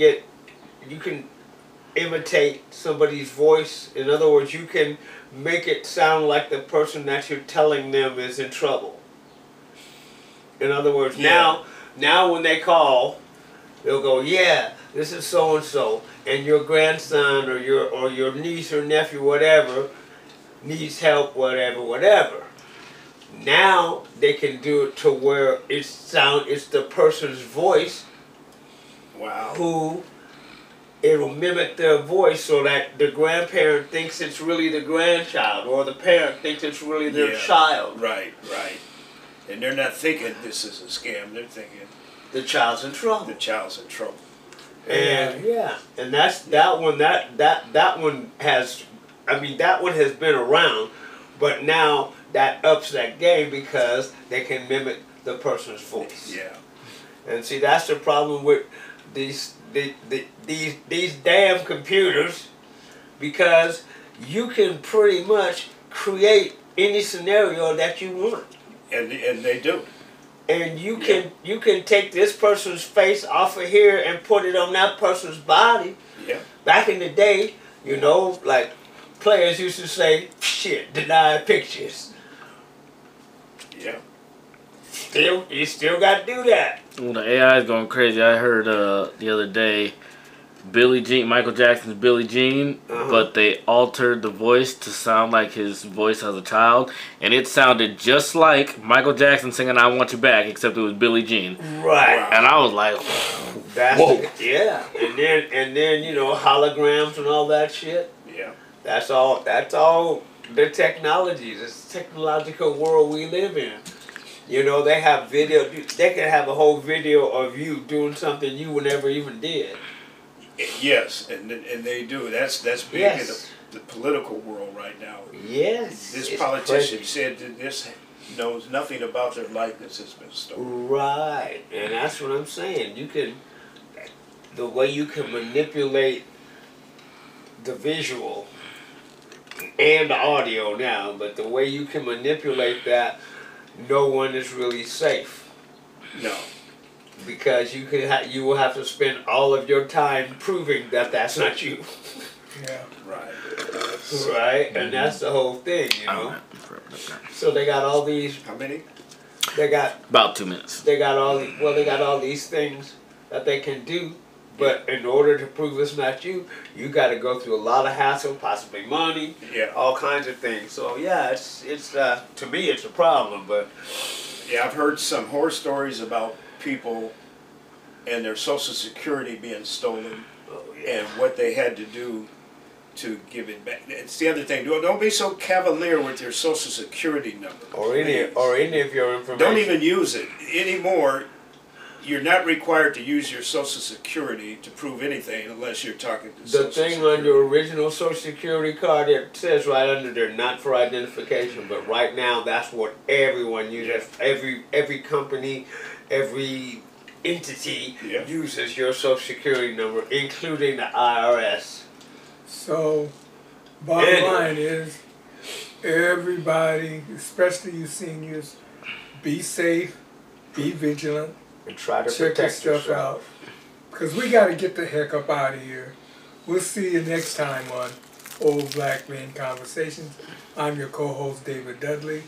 imitate somebody's voice. In other words, you can make it sound like the person that you're telling them is in trouble. In other words, Yeah. now when they call, they'll go, yeah, this is so and so, and your grandson or your niece or nephew, whatever, needs help, whatever. Now they can do it to where it's the person's voice Wow. who it'll mimic their voice so that the grandparent thinks it's really the grandchild or the parent thinks it's really their Yeah. child. Right. Right. And they're not thinking this is a scam. They're thinking The child's in trouble. the child's in trouble. And and that's that one. That one has, I mean, that one has been around, but now that ups that game because they can mimic the person's voice. Yeah. And see, that's the problem with these damn computers, because you can pretty much create any scenario that you want. And they do. And you can take this person's face off of here and put it on that person's body. Yeah. Back in the day, you know, like players used to say, shit, deny pictures. Yeah. You still got to do that. Well, the AI is going crazy. I heard the other day, Billie Jean, Michael Jackson's Billie Jean, but they altered the voice to sound like his voice as a child, and it sounded just like Michael Jackson singing "I Want You Back," except it was Billie Jean. Right. And I was like, That's whoa. yeah. And then you know, holograms and all that shit. Yeah. That's all the technologies. It's the technological world we live in. You know, they have video. They can have a whole video of you doing something you never even did. Yes, and they do. That's big Yes. in the political world right now. Yes. This it's politician crazy. said that this knows nothing about their likeness has been stolen. Right, and that's what I'm saying. You can, the way you can manipulate the visual and the audio now, but the way you can manipulate that, no one is really safe. No. Because you will have to spend all of your time proving that that's not you. Yeah. Right. Right? And that's the whole thing, you know? So they got all these, How many? they got About 2 minutes. they got all these things that they can do, but in order to prove it's not you, you got to go through a lot of hassle, possibly money, Yeah. all kinds of things. So yeah, it's to me it's a problem, but Yeah, I've heard some horror stories about people and their Social Security being stolen and what they had to do to give it back. It's the other thing. Don't be so cavalier with your Social Security number. or any of your information. Don't even use it anymore. You're not required to use your Social Security to prove anything unless you're talking to The Social thing Security. on your original Social Security card, it says right under there, not for identification, but right now that's what everyone uses. Every company, every entity Yeah. uses your Social Security number, including the IRS. So, bottom Anyway. line is, everybody, especially you seniors, be safe, be vigilant, And try to check your protect stuff yourself. out. Because we got to get the heck up out of here. We'll see you next time on Old Black Men Conversations. I'm your co-host, David Dudley.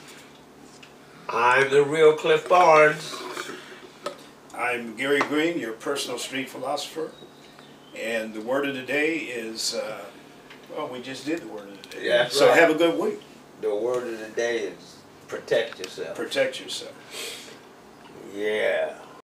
I'm the real Cliff Barnes. I'm Gary Green, your personal street philosopher. And the word of the day is, well, we just did the word of the day. Yeah, that's so right. have a good week. The word of the day is protect yourself. Protect yourself. Yeah.